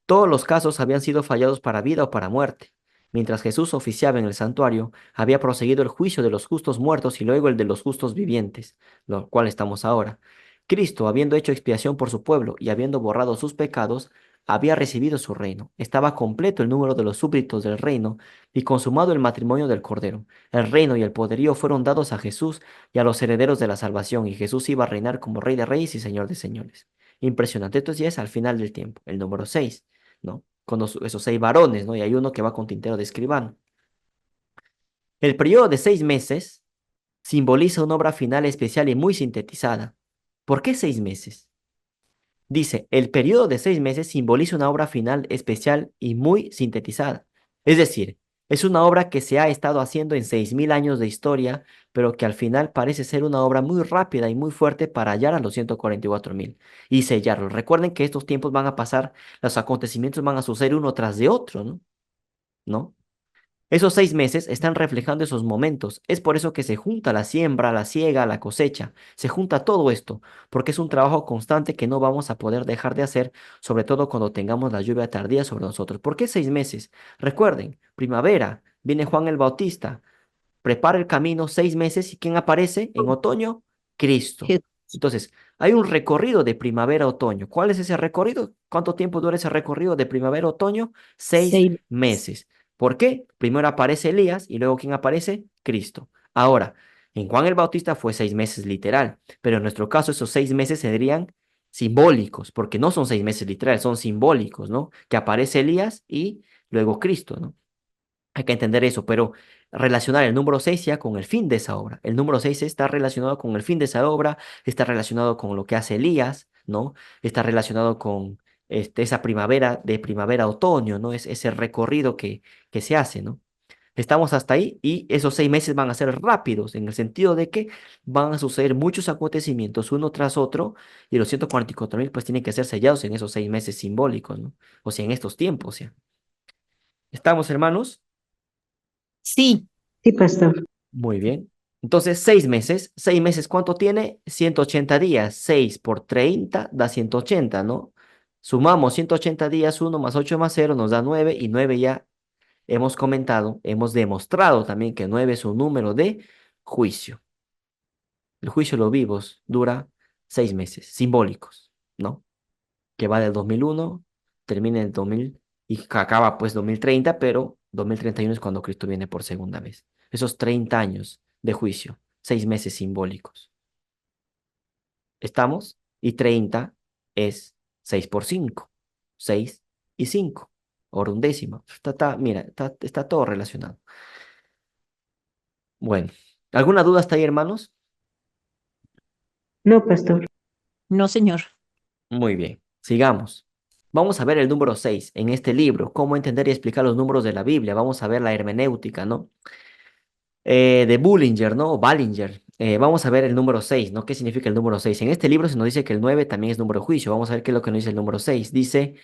Todos los casos habían sido fallados para vida o para muerte. Mientras Jesús oficiaba en el santuario, había proseguido el juicio de los justos muertos y luego el de los justos vivientes, lo cual estamos ahora. Cristo, habiendo hecho expiación por su pueblo y habiendo borrado sus pecados, había recibido su reino. Estaba completo el número de los súbditos del reino y consumado el matrimonio del Cordero. El reino y el poderío fueron dados a Jesús y a los herederos de la salvación, y Jesús iba a reinar como Rey de Reyes y Señor de Señores. Impresionante. Esto ya es al final del tiempo, el número 6, ¿no? Con esos 6 varones, ¿no? Y hay uno que va con tintero de escribano. El periodo de 6 meses simboliza una obra final especial y muy sintetizada. ¿Por qué 6 meses? Dice, el periodo de 6 meses simboliza una obra final especial y muy sintetizada. Es decir, es una obra que se ha estado haciendo en 6000 años de historia, pero que al final parece ser una obra muy rápida y muy fuerte para hallar a los 144.000 y sellarlos. Recuerden que estos tiempos van a pasar, los acontecimientos van a suceder uno tras de otro, ¿no? ¿No? Esos 6 meses están reflejando esos momentos. Es por eso que se junta la siembra, la siega, la cosecha. Se junta todo esto, porque es un trabajo constante que no vamos a poder dejar de hacer, sobre todo cuando tengamos la lluvia tardía sobre nosotros. ¿Por qué 6 meses? Recuerden, primavera, viene Juan el Bautista, prepara el camino 6 meses y ¿quién aparece en otoño? Cristo. Je- Entonces, hay un recorrido de primavera a otoño. ¿Cuál es ese recorrido? ¿Cuánto tiempo dura ese recorrido de primavera a otoño? Seis 6 meses. meses. ¿Por qué? Primero aparece Elías y luego ¿quién aparece? Cristo. Ahora, en Juan el Bautista fue 6 meses literal, pero en nuestro caso esos 6 meses serían simbólicos, porque no son 6 meses literales, son simbólicos, ¿no? Que aparece Elías y luego Cristo, ¿no? Hay que entender eso, pero relacionar el número 6 ya con el fin de esa obra. El número 6 está relacionado con el fin de esa obra, está relacionado con lo que hace Elías, ¿no? Está relacionado con esa primavera, de primavera a otoño, ¿no? Es ese recorrido que se hace, ¿no? Estamos hasta ahí y esos 6 meses van a ser rápidos, en el sentido de que van a suceder muchos acontecimientos uno tras otro y los 144.000 pues tienen que ser sellados en esos 6 meses simbólicos, ¿no? O sea, en estos tiempos, ¿ya? ¿Estamos, hermanos? Sí, Sí, pastor. Muy bien. Entonces, 6 meses. 6 meses, ¿cuánto tiene? 180 días. 6 por 30 da 180, ¿no? Sumamos 180 días, 1 más 8 más 0 nos da 9 y 9 ya hemos comentado, hemos demostrado también que 9 es un número de juicio. El juicio de los vivos dura 6 meses, simbólicos, ¿no? Que va del 2001, termina en el 2000 y que acaba pues 2030, pero 2031 es cuando Cristo viene por segunda vez. Esos 30 años de juicio, 6 meses simbólicos. ¿Estamos? Y 30 es 6 por 5, 6 y 5, ahora un décimo. Mira, está todo relacionado. Bueno, ¿alguna duda hasta ahí, hermanos? No, pastor. no, señor. Muy bien, sigamos. Vamos a ver el número 6 en este libro, cómo entender y explicar los números de la Biblia. Vamos a ver la hermenéutica, ¿no? De Bullinger, ¿no? O Ballinger. Vamos a ver el número 6, ¿no? ¿Qué significa el número 6? En este libro se nos dice que el 9 también es número de juicio. Vamos a ver qué es lo que nos dice el número 6. Dice,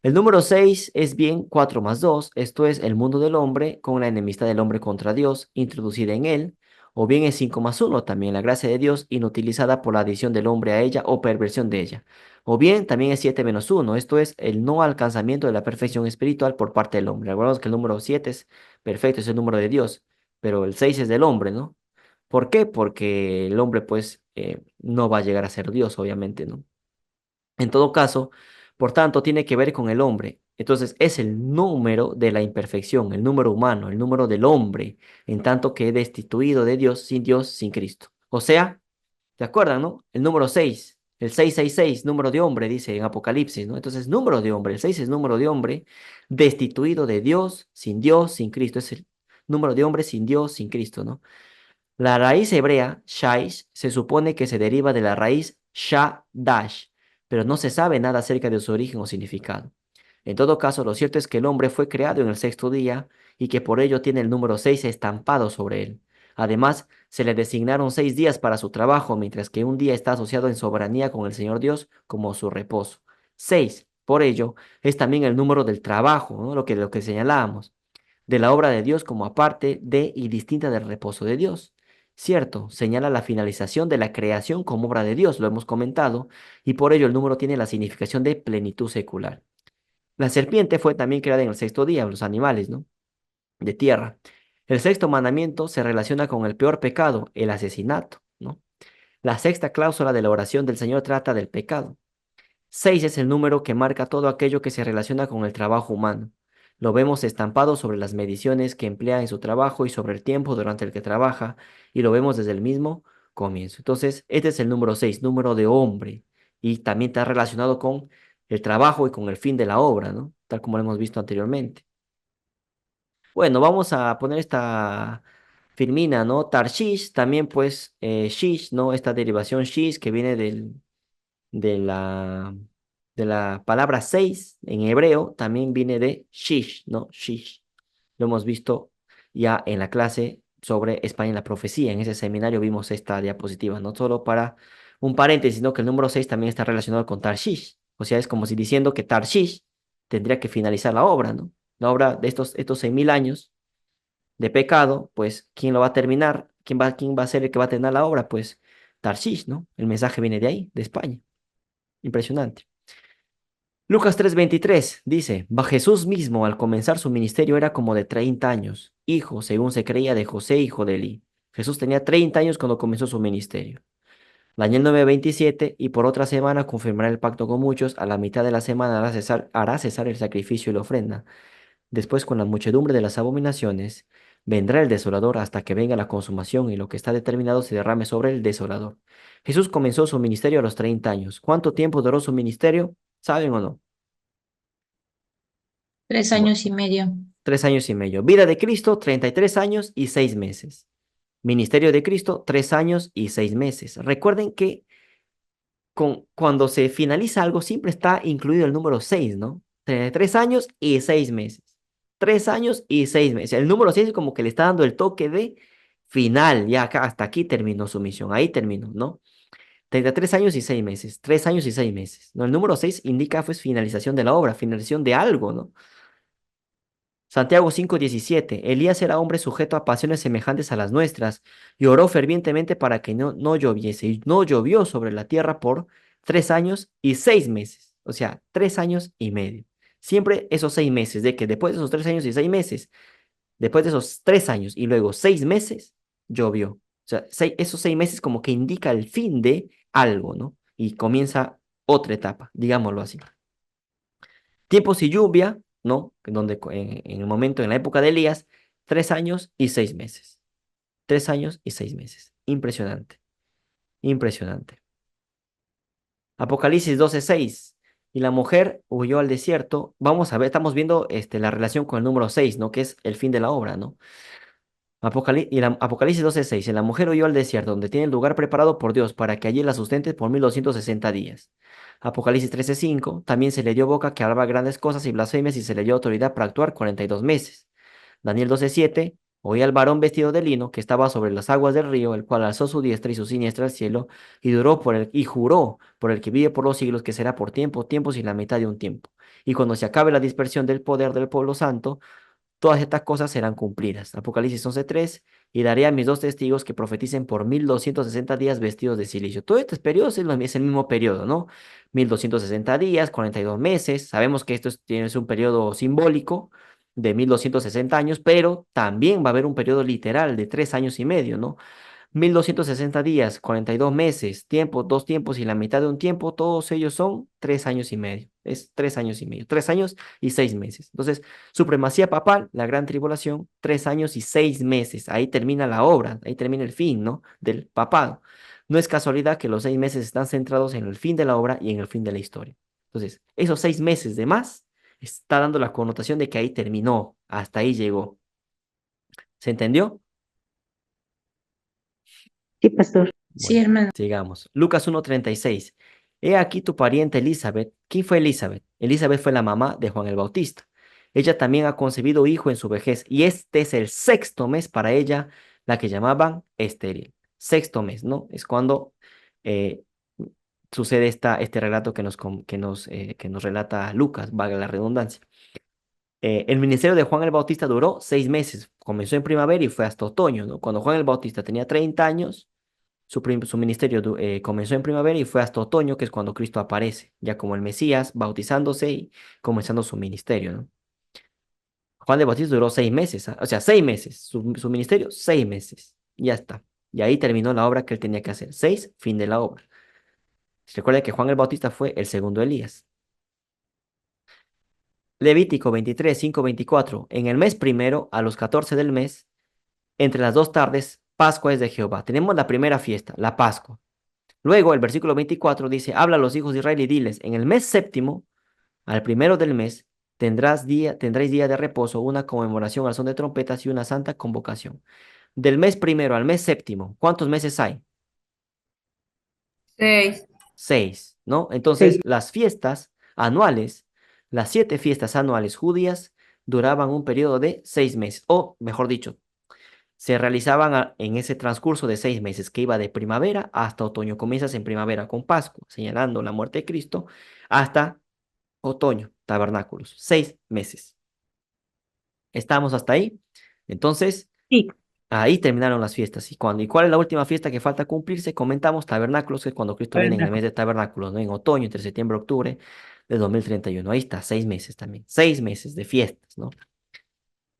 el número 6 es bien 4 más 2, esto es el mundo del hombre con la enemistad del hombre contra Dios introducida en él, o bien es 5 más 1, también la gracia de Dios inutilizada por la adición del hombre a ella o perversión de ella. O bien también es 7 menos 1, esto es el no alcanzamiento de la perfección espiritual por parte del hombre. Recordemos que el número 7 es perfecto, es el número de Dios, pero el 6 es del hombre, ¿no? ¿Por qué? Porque el hombre pues no va a llegar a ser Dios, obviamente, ¿no? En todo caso, por tanto, tiene que ver con el hombre. Entonces, es el número de la imperfección, el número humano, el número del hombre, en tanto que destituido de Dios, sin Cristo. O sea, ¿se acuerdan, no? El número 6, el 666, número de hombre, dice en Apocalipsis, ¿no? Entonces, número de hombre, el 6 es número de hombre, destituido de Dios, sin Cristo. Es el número de hombre sin Dios, sin Cristo, ¿no? La raíz hebrea, shaish, se supone que se deriva de la raíz shadash, pero no se sabe nada acerca de su origen o significado. En todo caso, lo cierto es que el hombre fue creado en el sexto día y que por ello tiene el número 6 estampado sobre él. Además, se le designaron 6 días para su trabajo, mientras que un día está asociado en soberanía con el Señor Dios como su reposo. 6, por ello, es también el número del trabajo, ¿no? Lo que señalábamos de la obra de Dios como aparte de y distinta del reposo de Dios. Cierto, señala la finalización de la creación como obra de Dios, lo hemos comentado, y por ello el número tiene la significación de plenitud secular. La serpiente fue también creada en el sexto día, los animales, ¿no? De tierra. El sexto mandamiento se relaciona con el peor pecado, el asesinato, ¿no? La sexta cláusula de la oración del Señor trata del pecado. 6 es el número que marca todo aquello que se relaciona con el trabajo humano. Lo vemos estampado sobre las mediciones que emplea en su trabajo y sobre el tiempo durante el que trabaja, y lo vemos desde el mismo comienzo. Entonces, este es el número 6, número de hombre, y también está relacionado con el trabajo y con el fin de la obra, ¿no? Tal como lo hemos visto anteriormente. Bueno, vamos a poner esta firmina, ¿no? Tarshish, también pues shish, ¿no? Esta derivación shish que viene de la, de la palabra 6 en hebreo también viene de shish, ¿no? Shish. Lo hemos visto ya en la clase sobre España en la profecía. En ese seminario vimos esta diapositiva, no solo para un paréntesis, sino que el número 6 también está relacionado con Tarshish. O sea, es como si diciendo que Tarshish tendría que finalizar la obra, ¿no? La obra de estos 6.000 años de pecado, pues, ¿quién lo va a terminar? ¿Quién va a ser el que va a terminar la obra? Pues Tarshish, ¿no? El mensaje viene de ahí, de España. Impresionante. Lucas 3:23 dice, Jesús mismo al comenzar su ministerio era como de 30 años, hijo, según se creía, de José, hijo de Eli. Jesús tenía 30 años cuando comenzó su ministerio. Daniel 9:27, y por otra semana confirmará el pacto con muchos, a la mitad de la semana hará cesar el sacrificio y la ofrenda. Después, con la muchedumbre de las abominaciones, vendrá el desolador hasta que venga la consumación y lo que está determinado se derrame sobre el desolador. Jesús comenzó su ministerio a los 30 años. ¿Cuánto tiempo duró su ministerio? ¿Saben o no? 3 años y medio. 3 años y medio. Vida de Cristo, 33 años y 6 meses. Ministerio de Cristo, 3 años y 6 meses. Recuerden que cuando se finaliza algo siempre está incluido el número 6, ¿no? 3 años y 6 meses. 3 años y 6 meses. El número 6 es como que le está dando el toque de final. Ya acá, hasta aquí terminó su misión. Ahí terminó, ¿no? 33 años y 6 meses. 3 años y 6 meses. ¿No? El número 6 indica pues finalización de la obra, finalización de algo, ¿no? Santiago 5:17. Elías era hombre sujeto a pasiones semejantes a las nuestras y oró fervientemente para que no lloviese. Y no llovió sobre la tierra por 3 años y 6 meses. O sea, 3 años y medio. Siempre esos 6 meses, de que después de esos 3 años y 6 meses, después de esos 3 años y luego 6 meses, llovió. O sea, esos 6 meses como que indica el fin de algo, ¿no? Y comienza otra etapa, digámoslo así. Tiempos y lluvia, ¿no? Donde en el momento, en la época de Elías, 3 años y 6 meses. 3 años y 6 meses. Impresionante, impresionante. Apocalipsis 12:6. Y la mujer huyó al desierto. Vamos a ver, estamos viendo la relación con el número 6, ¿no? Que es el fin de la obra, ¿no? Apocalipsis 12:6. Y la mujer huyó al desierto, donde tiene el lugar preparado por Dios para que allí la sustente por 1260 días. Apocalipsis 13:5. También se le dio boca que hablaba grandes cosas y blasfemias y se le dio autoridad para actuar 42 meses. Daniel 12:7. Oí al varón vestido de lino que estaba sobre las aguas del río, el cual alzó su diestra y su siniestra al cielo y juró por el que vive por los siglos que será por tiempo, tiempos y la mitad de un tiempo. Y cuando se acabe la dispersión del poder del pueblo santo, todas estas cosas serán cumplidas. Apocalipsis 11:3, y daré a mis dos testigos que profeticen por 1260 días vestidos de silicio. Todo este periodo es el mismo periodo, ¿no? 1260 días, 42 meses. Sabemos que tiene un periodo simbólico de 1260 años, pero también va a haber un periodo literal de 3 años y medio, ¿no? 1260 días, 42 meses, tiempo, dos tiempos y la mitad de un tiempo, todos ellos son 3 años y medio. Es 3 años y medio, 3 años y 6 meses. Entonces, supremacía papal, la gran tribulación, 3 años y 6 meses. Ahí termina la obra, ahí termina el fin, ¿no? Del papado. No es casualidad que los 6 meses están centrados en el fin de la obra y en el fin de la historia. Entonces, esos 6 meses de más está dando la connotación de que ahí terminó, hasta ahí llegó. ¿Se entendió? Sí, pastor. Sí, Bueno, hermano. sigamos. Lucas 1:36. He aquí tu pariente Elizabeth. ¿Quién fue Elizabeth? Elizabeth fue la mamá de Juan el Bautista. Ella también ha concebido hijo en su vejez y este es el sexto mes para ella, la que llamaban estéril. Sexto mes, ¿no? Es cuando eh, sucede este relato que nos relata Lucas, valga la redundancia. El ministerio de Juan el Bautista duró 6 meses. Comenzó en primavera y fue hasta otoño, ¿no? Cuando Juan el Bautista tenía 30 años, su ministerio comenzó en primavera y fue hasta otoño, que es cuando Cristo aparece, ya como el Mesías, bautizándose y comenzando su ministerio, ¿no? Juan de Bautista duró 6 meses, o sea, 6 meses, su ministerio, 6 meses, ya está. Y ahí terminó la obra que él tenía que hacer. 6, fin de la obra. Recuerda que Juan el Bautista fue el segundo Elías. Levítico 23, 5, 24. En el mes primero, a los 14 del mes, entre las dos tardes, Pascua es de Jehová. Tenemos la primera fiesta, la Pascua. Luego el versículo 24 dice, habla a los hijos de Israel y diles, en el mes séptimo, al primero del mes, tendréis día de reposo, una conmemoración al son de trompetas y una santa convocación. Del mes primero al mes séptimo, ¿cuántos meses hay? 6. 6, ¿no? Entonces, Sí. las fiestas anuales, las 7 fiestas anuales judías, duraban un periodo de 6 meses, o mejor dicho, se realizaban en ese transcurso de 6 meses que iba de primavera hasta otoño. Comienzas en primavera con Pascua, señalando la muerte de Cristo, hasta otoño, tabernáculos. 6 meses. ¿Estamos hasta ahí? Entonces, Sí. ahí terminaron las fiestas. ¿Y cuál es la última fiesta que falta cumplirse? Comentamos tabernáculos, que es cuando Cristo viene en el mes de tabernáculos, ¿no? En otoño, entre septiembre y octubre. de 2031. Ahí está, 6 meses también. 6 meses de fiestas, ¿no?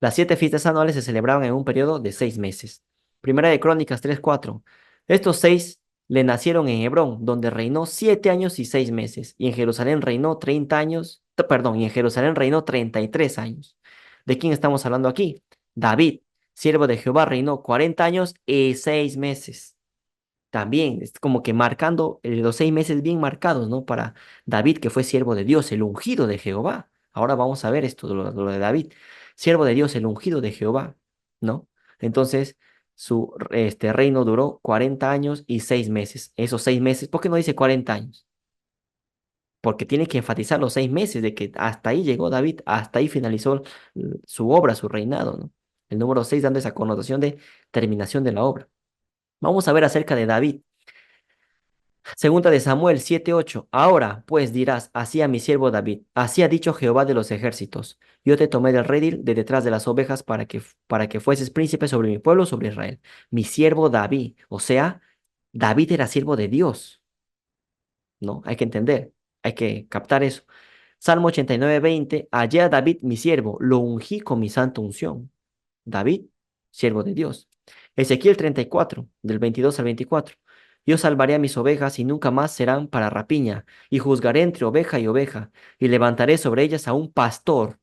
Las 7 fiestas anuales se celebraban en un periodo de 6 meses. Primera de Crónicas 3:4. Estos 6 le nacieron en Hebrón, donde reinó 7 años y 6 meses, y en Jerusalén reinó 30 años, perdón, y en Jerusalén reinó 33 años. ¿De quién estamos hablando aquí? David, siervo de Jehová, reinó 40 años y 6 meses. También es como que marcando los 6 meses bien marcados, ¿no? Para David, que fue siervo de Dios, el ungido de Jehová. Ahora vamos a ver esto, lo de David. Siervo de Dios, el ungido de Jehová, ¿no? Entonces, su reino duró 40 años y 6 meses. Esos 6 meses, ¿por qué no dice 40 años? Porque tiene que enfatizar los 6 meses de que hasta ahí llegó David, hasta ahí finalizó su obra, su reinado, ¿no? El número 6 dando esa connotación de terminación de la obra. Vamos a ver acerca de David. Segunda de Samuel 7:8. Ahora, pues dirás, así a mi siervo David, así ha dicho Jehová de los ejércitos, yo te tomé del redil de detrás de las ovejas para que fueses príncipe sobre mi pueblo, sobre Israel. Mi siervo David, o sea, David era siervo de Dios, ¿no? Hay que entender, hay que captar eso. Salmo 89:20. Hallé a David mi siervo, lo ungí con mi santa unción. David, siervo de Dios. Ezequiel 34, del 22 al 24. Yo salvaré a mis ovejas y nunca más serán para rapiña, y juzgaré entre oveja y oveja, y levantaré sobre ellas a un pastor,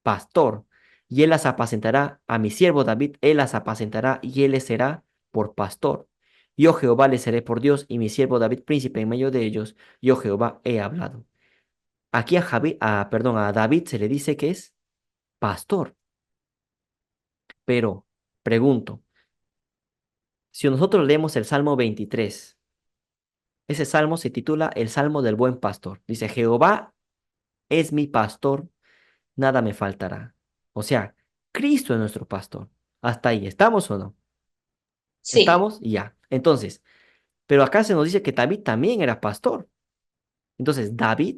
pastor, y él las apacentará, a mi siervo David, él las apacentará, y él les será por pastor. Yo Jehová les seré por Dios, y mi siervo David príncipe en medio de ellos, yo Jehová he hablado. Aquí a David se le dice que es pastor, pero pregunto, si nosotros leemos el Salmo 23, ese salmo se titula el Salmo del Buen Pastor. Dice, Jehová es mi pastor, nada me faltará. O sea, Cristo es nuestro pastor. Hasta ahí, ¿estamos o no? Sí, ¿Estamos? Y ya. Entonces, pero acá se nos dice que David también era pastor. Entonces, David,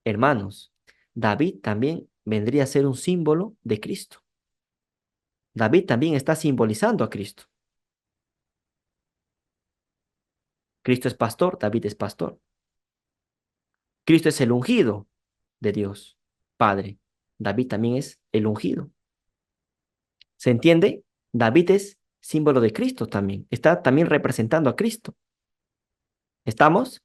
hermanos, David también vendría a ser un símbolo de Cristo. David también está simbolizando a Cristo. Cristo es pastor, David es pastor. Cristo es el ungido de Dios, Padre. David también es el ungido. ¿Se entiende? David es símbolo de Cristo también. Está también representando a Cristo. ¿Estamos?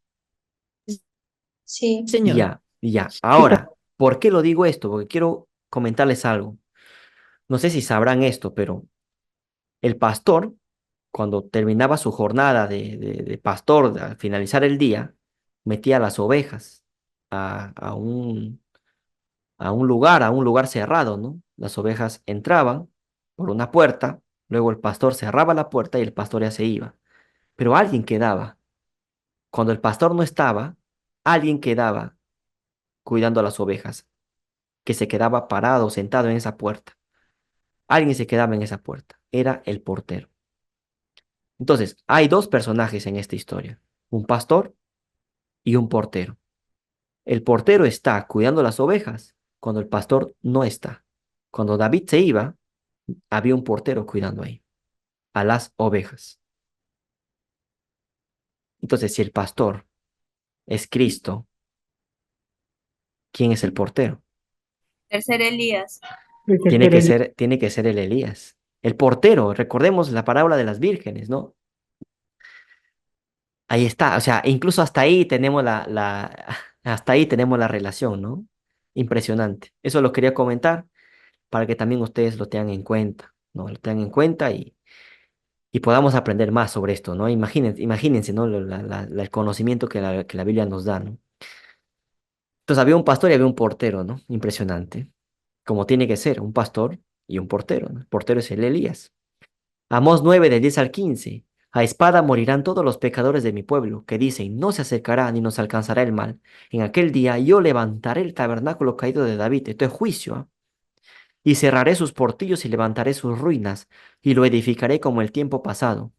sí. Señor. Ya, ya. Ahora, ¿por qué lo digo esto? Porque quiero comentarles algo. No sé si sabrán esto, pero el pastor, cuando terminaba su jornada de pastor, al finalizar el día, metía las ovejas a, a un, a un lugar cerrado, ¿no? Las ovejas entraban por una puerta, luego el pastor cerraba la puerta y el pastor ya se iba. Pero alguien quedaba. Cuando el pastor no estaba, alguien quedaba cuidando a las ovejas, que se quedaba parado, sentado en esa puerta. Alguien se quedaba en esa puerta. Era el portero. Entonces, hay dos personajes en esta historia, un pastor y un portero. El portero está cuidando las ovejas cuando el pastor no está. Cuando David se iba, había un portero cuidando ahí, a las ovejas. Entonces, si el pastor es Cristo, ¿quién es el portero? Tercer Elías. Tiene que ser el Elías. El portero, recordemos la parábola de las vírgenes, ¿no? Ahí está, o sea, incluso hasta ahí tenemos hasta ahí tenemos la relación, ¿no? Impresionante. Eso lo quería comentar para que también ustedes lo tengan en cuenta, ¿no? Lo tengan en cuenta y podamos aprender más sobre esto, ¿no? Imagínense, ¿no? El conocimiento que la Biblia nos da, ¿no? Entonces había un pastor y había un portero, ¿no? Impresionante. Como tiene que ser, un pastor y un portero, ¿no? El portero es el Elías. Amós 9 del 10 al 15. A espada morirán todos los pecadores de mi pueblo, que dicen, no se acercará ni nos alcanzará el mal. En aquel día yo levantaré el tabernáculo caído de David. Esto es juicio, ¿ah? Y cerraré sus portillos y levantaré sus ruinas, y lo edificaré como el tiempo pasado,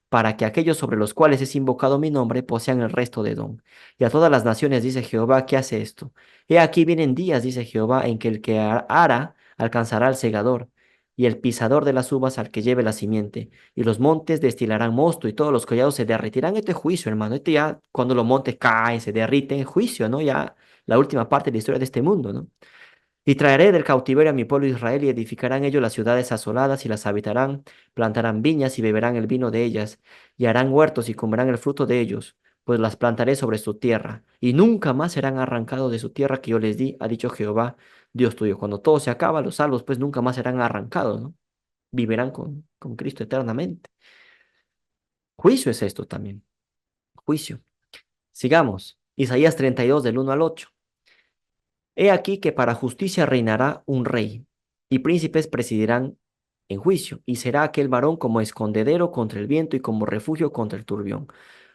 para que aquellos sobre los cuales es invocado mi nombre posean el resto de Edom. Y a todas las naciones dice Jehová que hace esto. He aquí vienen días, dice Jehová, en que el que ara alcanzará al segador, y el pisador de las uvas al que lleve la simiente, y los montes destilarán mosto, y todos los collados se derretirán. Este es juicio, hermano. Este ya, cuando los montes caen, se derriten, es juicio, ¿no? Ya la última parte de la historia de este mundo, ¿no? Y traeré del cautiverio a mi pueblo Israel y edificarán ellos las ciudades asoladas y las habitarán, plantarán viñas y beberán el vino de ellas, y harán huertos y comerán el fruto de ellos, pues las plantaré sobre su tierra, y nunca más serán arrancados de su tierra que yo les di, ha dicho Jehová, Dios tuyo. Cuando todo se acaba, los salvos pues nunca más serán arrancados, ¿no? Vivirán con Cristo eternamente. Juicio es esto también, juicio. Sigamos. Isaías 32 del 1 al 8. He aquí que para justicia reinará un rey, y príncipes presidirán en juicio, y será aquel varón como escondedero contra el viento y como refugio contra el turbión,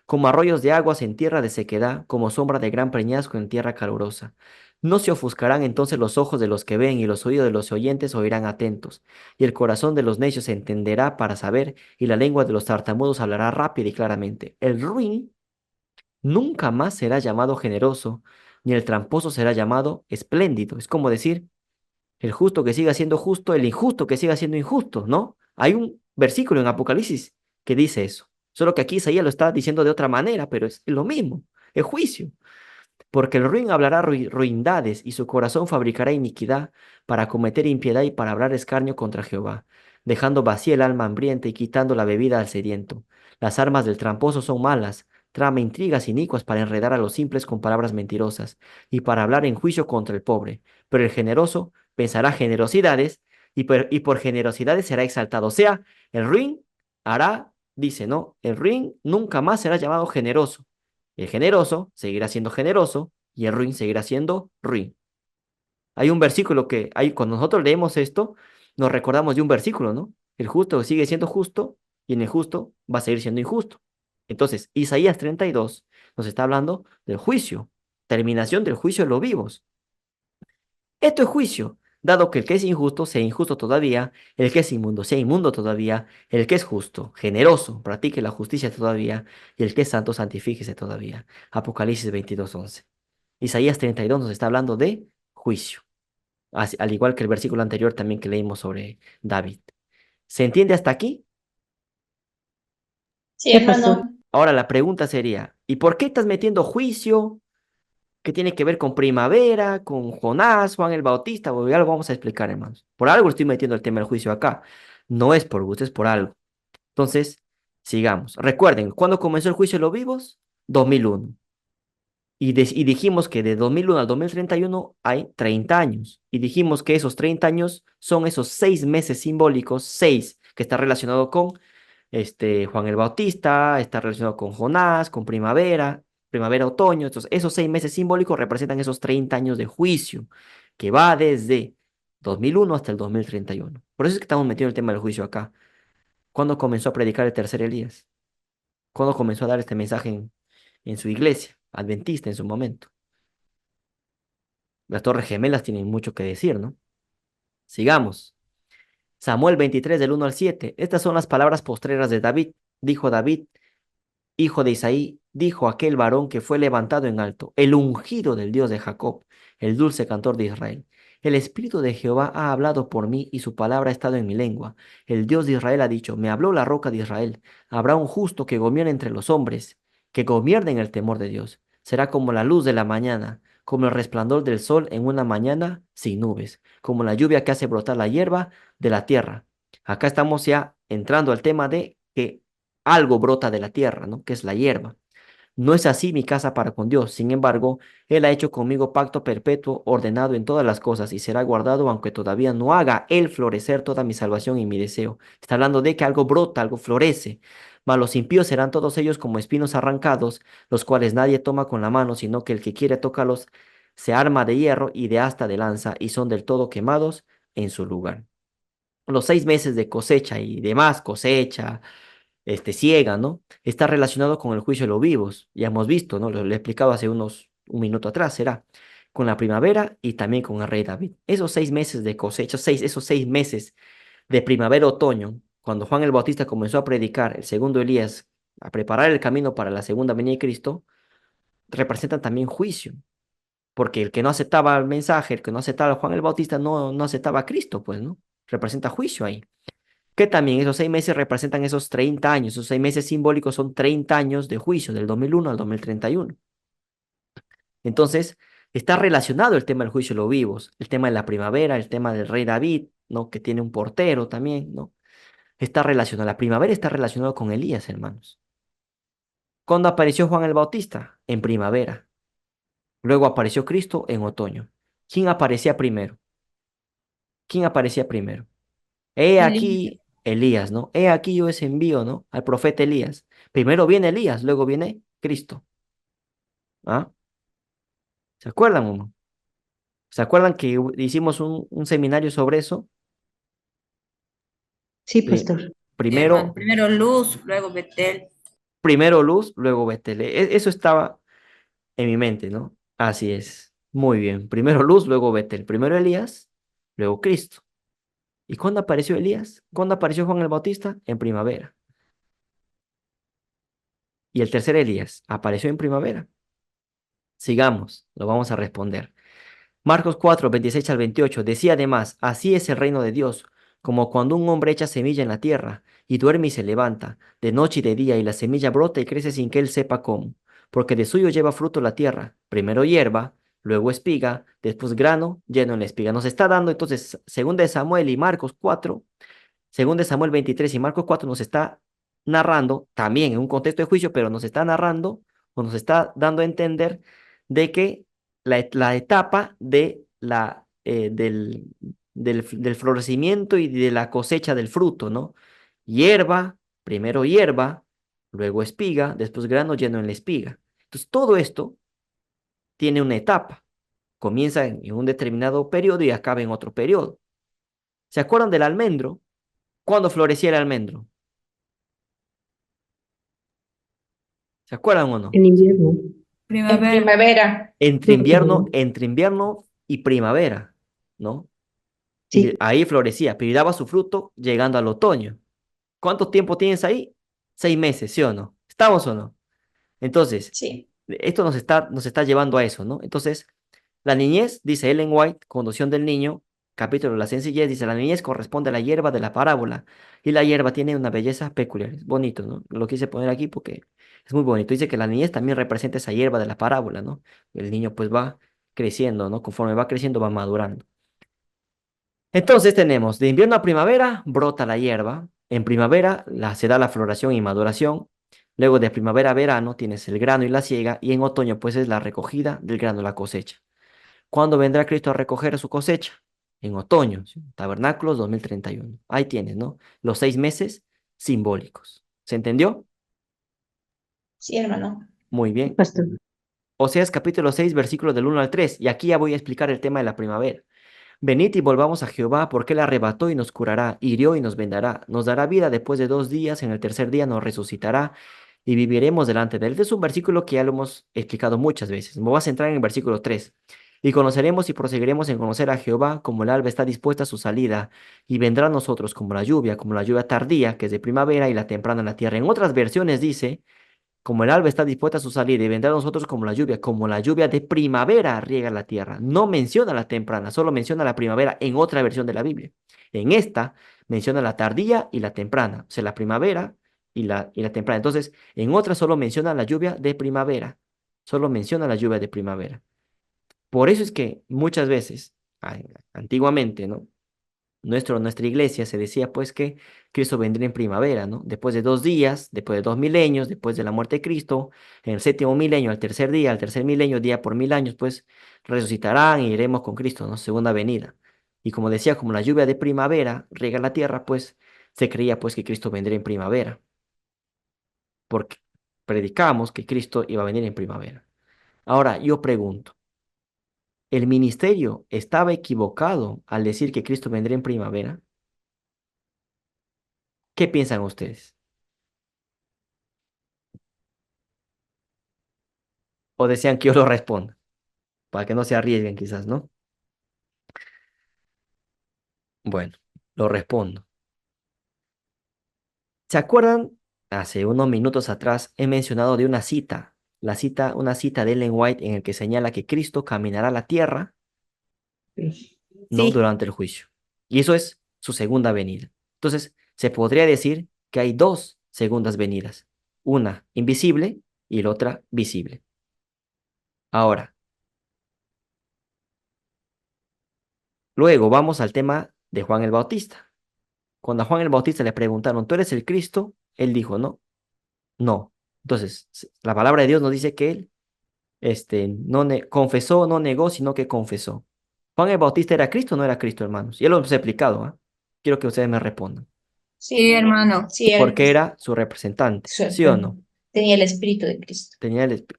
como arroyos de aguas en tierra de sequedad, como sombra de gran peñasco en tierra calurosa. No se ofuscarán entonces los ojos de los que ven, y los oídos de los oyentes oirán atentos, y el corazón de los necios entenderá para saber, y la lengua de los tartamudos hablará rápida y claramente. El ruin nunca más será llamado generoso, ni el tramposo será llamado espléndido. Es como decir, el justo que siga siendo justo, el injusto que siga siendo injusto, ¿no? Hay un versículo en Apocalipsis que dice eso. Solo que aquí Isaías lo está diciendo de otra manera, pero es lo mismo, el juicio. Porque el ruin hablará ruindades y su corazón fabricará iniquidad para cometer impiedad y para hablar escarnio contra Jehová, dejando vacía el alma hambrienta y quitando la bebida al sediento. Las armas del tramposo son malas, trama intrigas inicuas para enredar a los simples con palabras mentirosas y para hablar en juicio contra el pobre. Pero el generoso pensará generosidades y por generosidades será exaltado. O sea, el ruin hará, dice, ¿no? El ruin nunca más será llamado generoso. El generoso seguirá siendo generoso y el ruin seguirá siendo ruin. Hay un versículo cuando nosotros leemos esto, nos recordamos de un versículo, ¿no? El justo sigue siendo justo y en el justo va a seguir siendo injusto. Entonces, Isaías 32 nos está hablando del juicio, terminación del juicio de los vivos. Esto es juicio, dado que el que es injusto sea injusto todavía, el que es inmundo sea inmundo todavía, el que es justo, generoso, practique la justicia todavía, y el que es santo, santifíquese todavía. Apocalipsis 22:11. Isaías 32 nos está hablando de juicio, al igual que el versículo anterior también que leímos sobre David. ¿Se entiende hasta aquí? Sí, Sí, pastor. hermano. Ahora la pregunta sería, ¿y por qué estás metiendo juicio que tiene que ver con primavera, con Jonás, Juan el Bautista? Bueno, ya lo vamos a explicar, hermanos. Por algo estoy metiendo el tema del juicio acá. No es por gusto, es por algo. Entonces, sigamos. Recuerden, ¿cuándo comenzó el juicio de los vivos? 2001. Y dijimos que de 2001 al 2031 hay 30 años. Y dijimos que esos 30 años son esos 6 meses simbólicos, 6, que está relacionado con Juan el Bautista, está relacionado con Jonás, con primavera, primavera, otoño. Entonces, esos 6 meses simbólicos representan esos 30 años de juicio, que va desde 2001 hasta el 2031. Por eso es que estamos metiendo el tema del juicio acá. ¿Cuándo comenzó a predicar el tercer Elías? ¿Cuándo comenzó a dar este mensaje en su iglesia, adventista en su momento? Las Torres Gemelas tienen mucho que decir, ¿no? Sigamos. Samuel 23 del 1 al 7. Estas son las palabras postreras de David. Dijo David, hijo de Isaí, dijo aquel varón que fue levantado en alto, el ungido del Dios de Jacob, el dulce cantor de Israel. El Espíritu de Jehová ha hablado por mí y su palabra ha estado en mi lengua. El Dios de Israel ha dicho, me habló la roca de Israel. Habrá un justo que gobierne entre los hombres, que gobierne en el temor de Dios. Será como la luz de la mañana, como el resplandor del sol en una mañana sin nubes, como la lluvia que hace brotar la hierba de la tierra. Acá estamos ya entrando al tema de que algo brota de la tierra, ¿no? Que es la hierba. No es así mi casa para con Dios. Sin embargo, Él ha hecho conmigo pacto perpetuo, ordenado en todas las cosas, y será guardado, aunque todavía no haga Él florecer toda mi salvación y mi deseo. Está hablando de que algo brota, algo florece. Mas los impíos serán todos ellos como espinos arrancados, los cuales nadie toma con la mano, sino que el que quiere tocarlos se arma de hierro y de asta de lanza, y son del todo quemados en su lugar. Los 6 meses de cosecha y demás cosecha, ciega, ¿no? Está relacionado con el juicio de los vivos. Ya hemos visto, ¿no? Lo he explicado hace un minuto atrás, será. Con la primavera y también con el rey David. Esos 6 meses de cosecha, esos 6 meses de primavera-otoño, cuando Juan el Bautista comenzó a predicar, el segundo Elías, a preparar el camino para la segunda venida de Cristo, representan también juicio. Porque el que no aceptaba el mensaje, el que no aceptaba a Juan el Bautista, no aceptaba a Cristo, pues, ¿no? Representa juicio ahí. Que también esos 6 meses representan esos 30 años. Esos 6 meses simbólicos son 30 años de juicio, del 2001 al 2031. Entonces, Está relacionado el tema del juicio de los vivos, el tema de la primavera, el tema del rey David, ¿no? Que tiene un portero también, ¿no? Está relacionado. La primavera está relacionado con Elías, hermanos. ¿Cuándo apareció Juan el Bautista? En primavera. Luego apareció Cristo en otoño. ¿Quién aparecía primero? ¿Quién aparecía primero? He Elías. aquí Elías, ¿no? He aquí yo os envío, ¿no? Al profeta Elías. Primero viene Elías, luego viene Cristo. ¿Ah? ¿Se acuerdan o no? ¿Se acuerdan que hicimos un seminario sobre eso? Sí, Pri- pastor. Sí, hermano. primero, Primero Luz, luego Betel. primero luz, luego Betel. Eso estaba en mi mente, ¿no? Así es. Muy bien. Primero luz, luego Betel. Primero Elías, luego Cristo. ¿Y cuándo apareció Elías? ¿Cuándo apareció Juan el Bautista? En primavera. Y el tercer Elías apareció en primavera. Sigamos, lo vamos a responder. Marcos 4, 26 al 28 decía además, así es el reino de Dios, como cuando un hombre echa semilla en la tierra, y duerme y se levanta, de noche y de día, y la semilla brota y crece sin que él sepa cómo, porque de suyo lleva fruto la tierra, primero hierba, luego espiga, después grano, lleno en la espiga. Nos está dando entonces, según de Samuel y Marcos 4, según de Samuel 23 y Marcos 4 nos está narrando, también en un contexto de juicio, pero nos está narrando o nos está dando a entender de que la etapa de del florecimiento y de la cosecha del fruto, ¿no? Hierba, primero hierba, luego espiga, después grano lleno en la espiga. Entonces, todo esto tiene una etapa. Comienza en un determinado periodo y acaba en otro periodo. ¿Se acuerdan del almendro? ¿Cuándo florecía el almendro? ¿Se acuerdan o no? En invierno. En Primavera. primavera. Entre invierno, Ujú. entre invierno y primavera, ¿no? Y Sí, ahí florecía, pero y daba su fruto llegando al otoño. ¿Cuánto tiempo tienes ahí? 6 meses, ¿sí o no? ¿Estamos o no? Entonces, sí. esto nos está llevando a eso, ¿no? Entonces, la niñez, dice Ellen White, Conducción del Niño, capítulo La sencillez, dice, la niñez corresponde a la hierba de la parábola, y la hierba tiene una belleza peculiar. Es bonito, ¿no? Lo quise poner aquí porque es muy bonito. Dice que la niñez también representa esa hierba de la parábola, ¿no? El niño pues va creciendo, ¿no? Conforme va creciendo, va madurando. Entonces tenemos, de invierno a primavera, brota la hierba. En primavera se da la floración y maduración. Luego de primavera a verano tienes el grano y la siega. Y en otoño pues es la recogida del grano, la cosecha. ¿Cuándo vendrá Cristo a recoger su cosecha? En otoño, ¿sí? Tabernáculos 2031. Ahí tienes, ¿no? Los 6 meses simbólicos. ¿Se entendió? Sí, hermano. Muy Sí, bien. pastor. Oseas capítulo 6, versículos del 1 al 3. Y aquí ya voy a explicar el tema de la primavera. Venid y volvamos a Jehová, porque él arrebató y nos curará, hirió y nos vendará, nos dará vida después de 2 días, en el tercer día nos resucitará y viviremos delante de él. Este es un versículo que ya lo hemos explicado muchas veces. Me voy a centrar en el versículo 3. Y conoceremos y proseguiremos en conocer a Jehová, como el alba está dispuesta a su salida, y vendrá a nosotros como la lluvia tardía, que es de primavera, y la temprana en la tierra. En otras versiones dice, como el alba está dispuesta a su salida y vendrá a nosotros como la lluvia de primavera riega la tierra. No menciona la temprana, solo menciona la primavera en otra versión de la Biblia. En esta menciona la tardía y la temprana, o sea, la primavera y la temprana. Entonces, en otra solo menciona la lluvia de primavera, solo menciona la lluvia de primavera. Por eso es que muchas veces, antiguamente, ¿no? Nuestra iglesia se decía pues que Cristo vendría en primavera, ¿no? Después de 2 días, después de 2 milenios, después de la muerte de Cristo, en el séptimo milenio, al tercer día, al tercer milenio, día por 1000 años, pues resucitarán y iremos con Cristo, ¿no? Segunda venida. Y como decía, como la lluvia de primavera riega la tierra, pues se creía pues que Cristo vendría en primavera, porque predicamos que Cristo iba a venir en primavera. Ahora, yo pregunto, ¿el ministerio estaba equivocado al decir que Cristo vendría en primavera? ¿Qué piensan ustedes? ¿O desean que yo lo responda? Para que no se arriesguen quizás, ¿no? Bueno, lo respondo. ¿Se acuerdan? Hace unos minutos atrás he mencionado de una cita, una cita de Ellen White en el que señala que Cristo caminará la tierra, ¿no? Sí, Durante el juicio. Y eso es su segunda venida. Entonces, se podría decir que hay dos segundas venidas, una invisible y la otra visible. Ahora, Luego vamos al tema de Juan el Bautista. Cuando a Juan el Bautista le preguntaron, ¿tú eres el Cristo? Él dijo, no, no. Entonces, la palabra de Dios nos dice que él no confesó, no negó, sino que confesó. ¿Juan el Bautista era Cristo o no era Cristo, hermanos? Ya lo hemos explicado, ¿ah? Quiero que ustedes me respondan. Sí, hermano. Sí, Porque era su representante, ¿sí o no? tenía el espíritu de Cristo.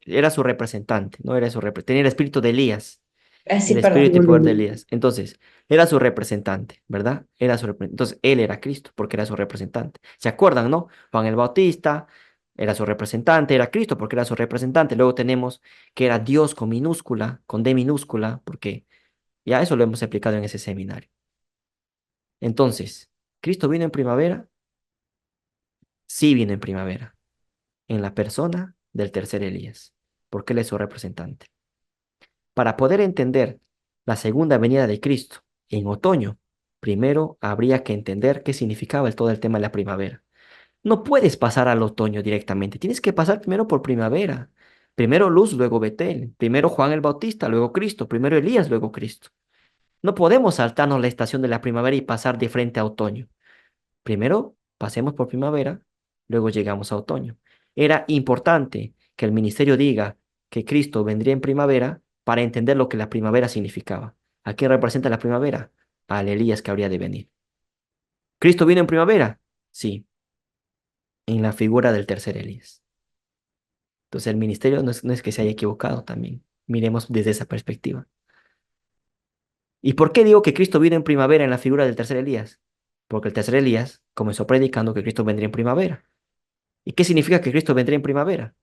Era su representante, no era tenía el espíritu de Elías, Así, el espíritu y poder de Elías. Entonces, era su representante, ¿verdad? Entonces, él era Cristo, porque era su representante. ¿Se acuerdan, no? Juan el Bautista era su representante, era Cristo, porque era su representante. Luego tenemos que era Dios con minúscula, con D minúscula, porque ya eso lo hemos explicado en ese seminario. Entonces, ¿Cristo vino en primavera? Sí vino en primavera, en la persona del tercer Elías, porque él es su representante. Para poder entender la segunda venida de Cristo en otoño, primero habría que entender qué significaba todo el tema de la primavera. No puedes pasar al otoño directamente, tienes que pasar primero por primavera. Primero Luz, luego Betel, primero Juan el Bautista, luego Cristo, primero Elías, luego Cristo. No podemos saltarnos la estación de la primavera y pasar de frente a otoño. Primero pasemos por primavera, luego llegamos a otoño. Era importante que el ministerio diga que Cristo vendría en primavera para entender lo que la primavera significaba. ¿A quién representa la primavera? Al Elías que habría de venir. ¿Cristo vino en primavera? Sí, en la figura del tercer Elías. Entonces el ministerio no es que se haya equivocado también. Miremos desde esa perspectiva. ¿Y por qué digo que Cristo vino en primavera en la figura del tercer Elías? Porque el tercer Elías comenzó predicando que Cristo vendría en primavera. ¿Y qué significa que Cristo vendría en primavera?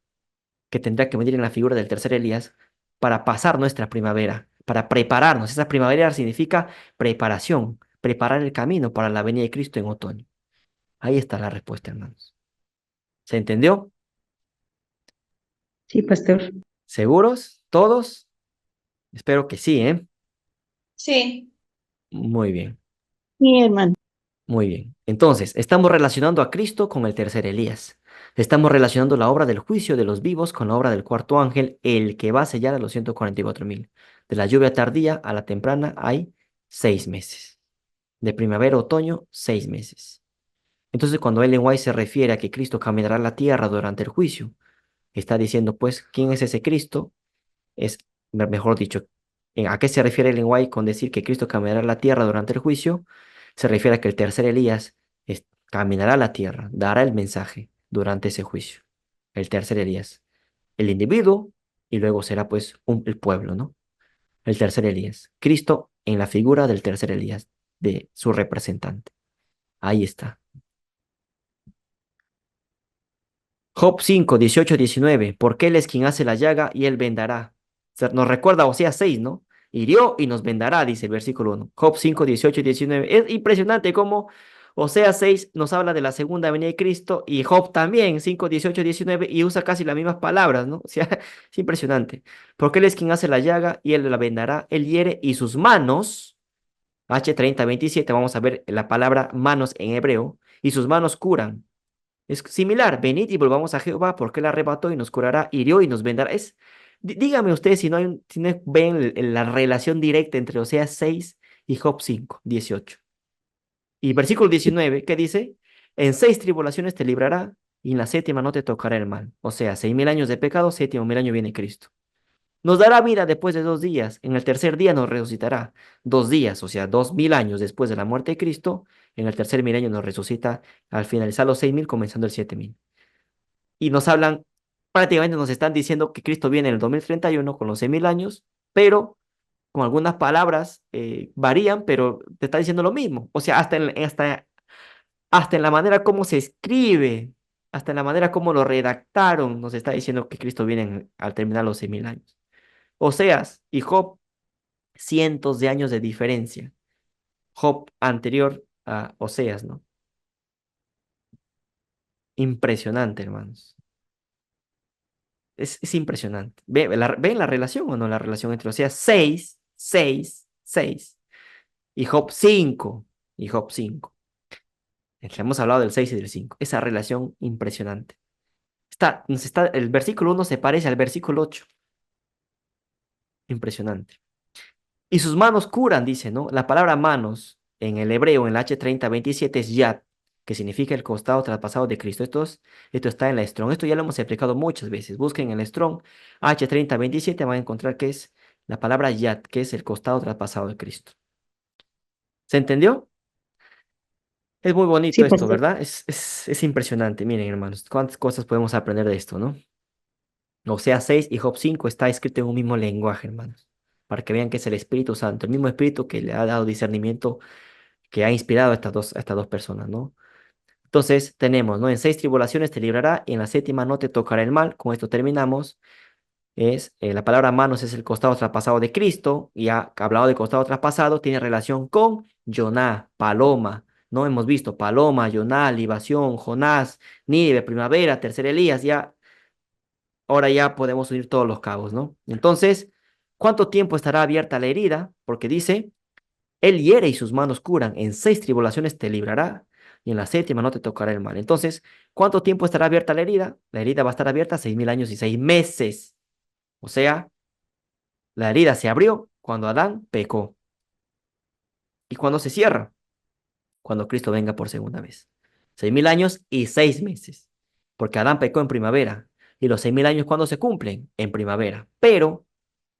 Que tendrá que venir en la figura del tercer Elías para pasar nuestra primavera, para prepararnos. Esa primavera significa preparación, preparar el camino para la venida de Cristo en otoño. Ahí está la respuesta, hermanos. ¿Se entendió? Sí, pastor. ¿Seguros? ¿Todos? Espero que sí, ¿eh? Sí. Muy bien, Sí, hermano. muy bien. Entonces, estamos relacionando a Cristo con el tercer Elías. Estamos relacionando la obra del juicio de los vivos con la obra del cuarto ángel, el que va a sellar a los 144,000. De la lluvia tardía a la temprana hay 6 meses. De primavera a otoño, 6 meses. Entonces, cuando Ellen White se refiere a que Cristo caminará la tierra durante el juicio, está diciendo, pues, ¿quién es ese Cristo? Es, mejor dicho, ¿a qué se refiere Ellen White con decir que Cristo caminará la tierra durante el juicio? Se refiere a que el tercer Elías caminará la tierra, dará el mensaje durante ese juicio. El tercer Elías, el individuo, y luego será, pues, el pueblo, ¿no? El tercer Elías. Cristo en la figura del tercer Elías, de su representante. Ahí está. Job 5, 18, 19. Porque Él es quien hace la llaga y Él vendará. O sea, nos recuerda a Oseas 6, ¿no? Hirió y nos vendará, dice el versículo 1. Job 5, 18 y 19. Es impresionante cómo Oseas 6 nos habla de la segunda venida de Cristo y Job también, 5, 18, 19, y usa casi las mismas palabras, ¿no? O sea, es impresionante. Porque Él es quien hace la llaga y Él la vendará. Él hiere y sus manos, H30, 27, vamos a ver la palabra manos en hebreo, y sus manos curan. Es similar, venid y volvamos a Jehová, porque él arrebató y nos curará, hirió y nos vendará. Dígame ustedes si si no ven la relación directa entre Oseas 6 y Job 5, 18. Y versículo 19, ¿qué dice? En 6 tribulaciones te librará y en la séptima no te tocará el mal. O sea, 6,000 años de pecado, séptimo mil año viene Cristo. Nos dará vida después de 2 días. En el tercer día nos resucitará. 2 días, o sea, 2,000 años después de la muerte de Cristo. En el tercer milenio nos resucita al finalizar los 6,000, comenzando el 7,000. Y nos hablan, prácticamente nos están diciendo que Cristo viene en el 2031 con los 6,000 años, pero con algunas palabras varían, pero te está diciendo lo mismo. O sea, hasta en la manera como se escribe, hasta en la manera como lo redactaron, nos está diciendo que Cristo viene al terminar los 6,000 años. Oseas y Job, cientos de años de diferencia. Job anterior a Oseas, ¿no? Impresionante, hermanos. Es impresionante. ¿Ven la relación o no? La relación entre Oseas 6, 6, 6 y Job 5 y Job 5. Hemos hablado del 6 y del 5. Esa relación impresionante. El versículo 1 se parece al versículo 8. Impresionante. Y sus manos curan, dice, ¿no? La palabra manos en el hebreo, en el H3027, es yad, que significa el costado traspasado de Cristo. Esto está en la Strong. Esto ya lo hemos explicado muchas veces. Busquen en el Strong H3027, van a encontrar que es la palabra yad, que es el costado traspasado de Cristo. ¿Se entendió? Es muy bonito Sí, esto, perfecto. ¿verdad? Es impresionante. Miren, hermanos, cuántas cosas podemos aprender de esto, ¿no? Osea 6 y Job 5 está escrito en un mismo lenguaje, hermanos, para que vean que es el Espíritu Santo, el mismo Espíritu que le ha dado discernimiento, que ha inspirado a estas dos personas, ¿no? Entonces tenemos, ¿no? En 6 tribulaciones te librará, y en la séptima no te tocará el mal. Con esto terminamos. La palabra manos es el costado traspasado de Cristo, y ha hablado de costado traspasado, tiene relación con Joná, paloma, ¿no? Hemos visto paloma, Joná, libación, Jonás, Nínive, primavera, tercer Elías, ya, ahora ya podemos unir todos los cabos, ¿no? Entonces, ¿cuánto tiempo estará abierta la herida? Porque dice, él hiere y sus manos curan, en 6 tribulaciones te librará, y en la séptima no te tocará el mal. Entonces, ¿cuánto tiempo estará abierta la herida? La herida va a estar abierta 6000 años y 6 meses. O sea, la herida se abrió cuando Adán pecó. ¿Y cuando se cierra? Cuando Cristo venga por segunda vez. 6000 años y 6 meses. Porque Adán pecó en primavera. ¿Y los 6000 años cuándo se cumplen? En primavera. Pero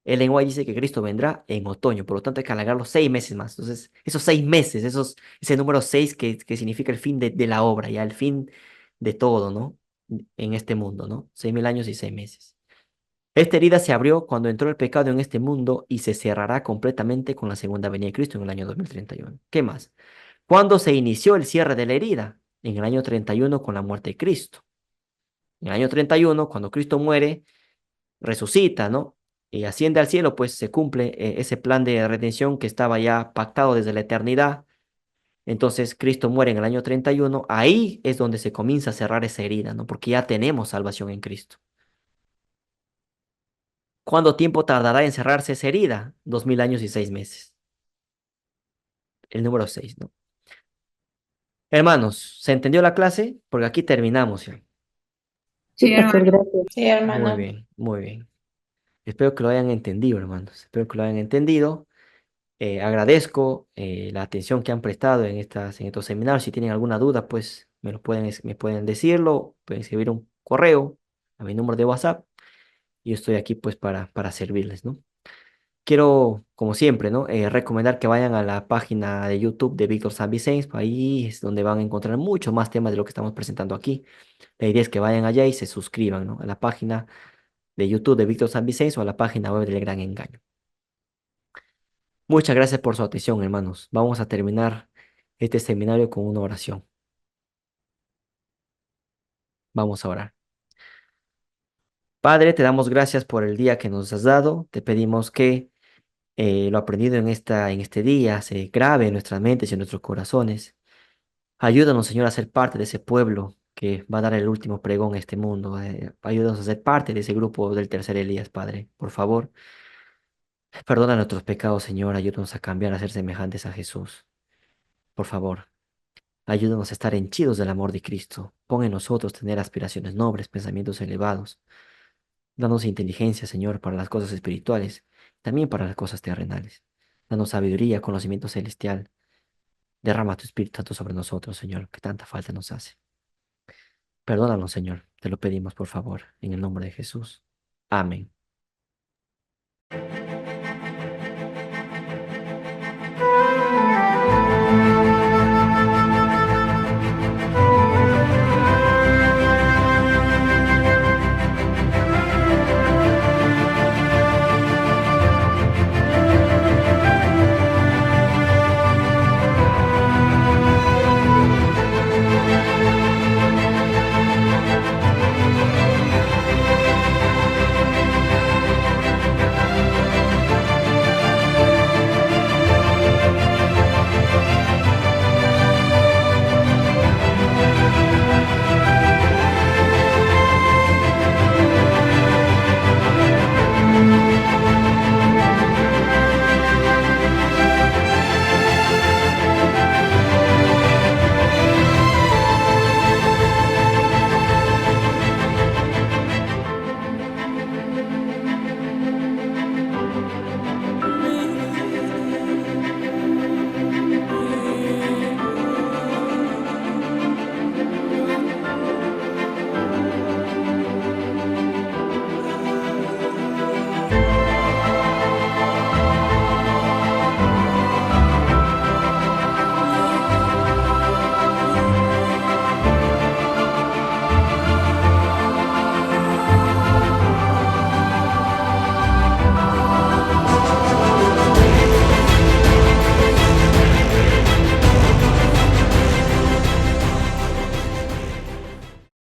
el lenguaje dice que Cristo vendrá en otoño. Por lo tanto, hay que alargar los 6 meses más. Entonces, esos 6 meses, ese número 6 que significa el fin de la obra, ya el fin de todo, ¿no? En este mundo, ¿no? 6000 años y 6 meses. Esta herida se abrió cuando entró el pecado en este mundo y se cerrará completamente con la segunda venida de Cristo en el año 2031. ¿Qué más? ¿Cuándo se inició el cierre de la herida? En el año 31 con la muerte de Cristo. En el año 31, cuando Cristo muere, resucita, ¿no? Y asciende al cielo, pues se cumple ese plan de redención que estaba ya pactado desde la eternidad. Entonces Cristo muere en el año 31. Ahí es donde se comienza a cerrar esa herida, ¿no? Porque ya tenemos salvación en Cristo. ¿Cuánto tiempo tardará en cerrarse esa herida? 2000 años y 6 meses. El número 6, ¿no? Hermanos, ¿se entendió la clase? Porque aquí terminamos ya. Sí, Sí, pastor, hermano. gracias. Sí, Muy hermano. bien, muy bien. Espero que lo hayan entendido, hermanos. Espero que lo hayan entendido. Agradezco la atención que han prestado en estos seminarios. Si tienen alguna duda, pues me pueden decirlo, pueden escribir un correo a mi número de WhatsApp. Y yo estoy aquí pues para servirles, ¿no? Quiero, como siempre, ¿no? Recomendar que vayan a la página de YouTube de Víctor San Vicente. Ahí es donde van a encontrar mucho más temas de lo que estamos presentando aquí. La idea es que vayan allá y se suscriban, ¿no? A la página de YouTube de Víctor San Vicente o a la página web del Gran Engaño. Muchas gracias por su atención, hermanos. Vamos a terminar este seminario con una oración. Vamos a orar. Padre, te damos gracias por el día que nos has dado. Te pedimos que lo aprendido en este día se grabe en nuestras mentes y en nuestros corazones. Ayúdanos, Señor, a ser parte de ese pueblo que va a dar el último pregón a este mundo. Ayúdanos a ser parte de ese grupo del tercer Elías, Padre. Por favor, perdona nuestros pecados, Señor. Ayúdanos a cambiar, a ser semejantes a Jesús. Por favor. Ayúdanos a estar henchidos del amor de Cristo. Pon en nosotros tener aspiraciones nobles, pensamientos elevados. Danos inteligencia, Señor, para las cosas espirituales, también para las cosas terrenales. Danos sabiduría, conocimiento celestial. Derrama tu Espíritu Santo sobre nosotros, Señor, que tanta falta nos hace. Perdónanos, Señor, te lo pedimos, por favor, en el nombre de Jesús. Amén.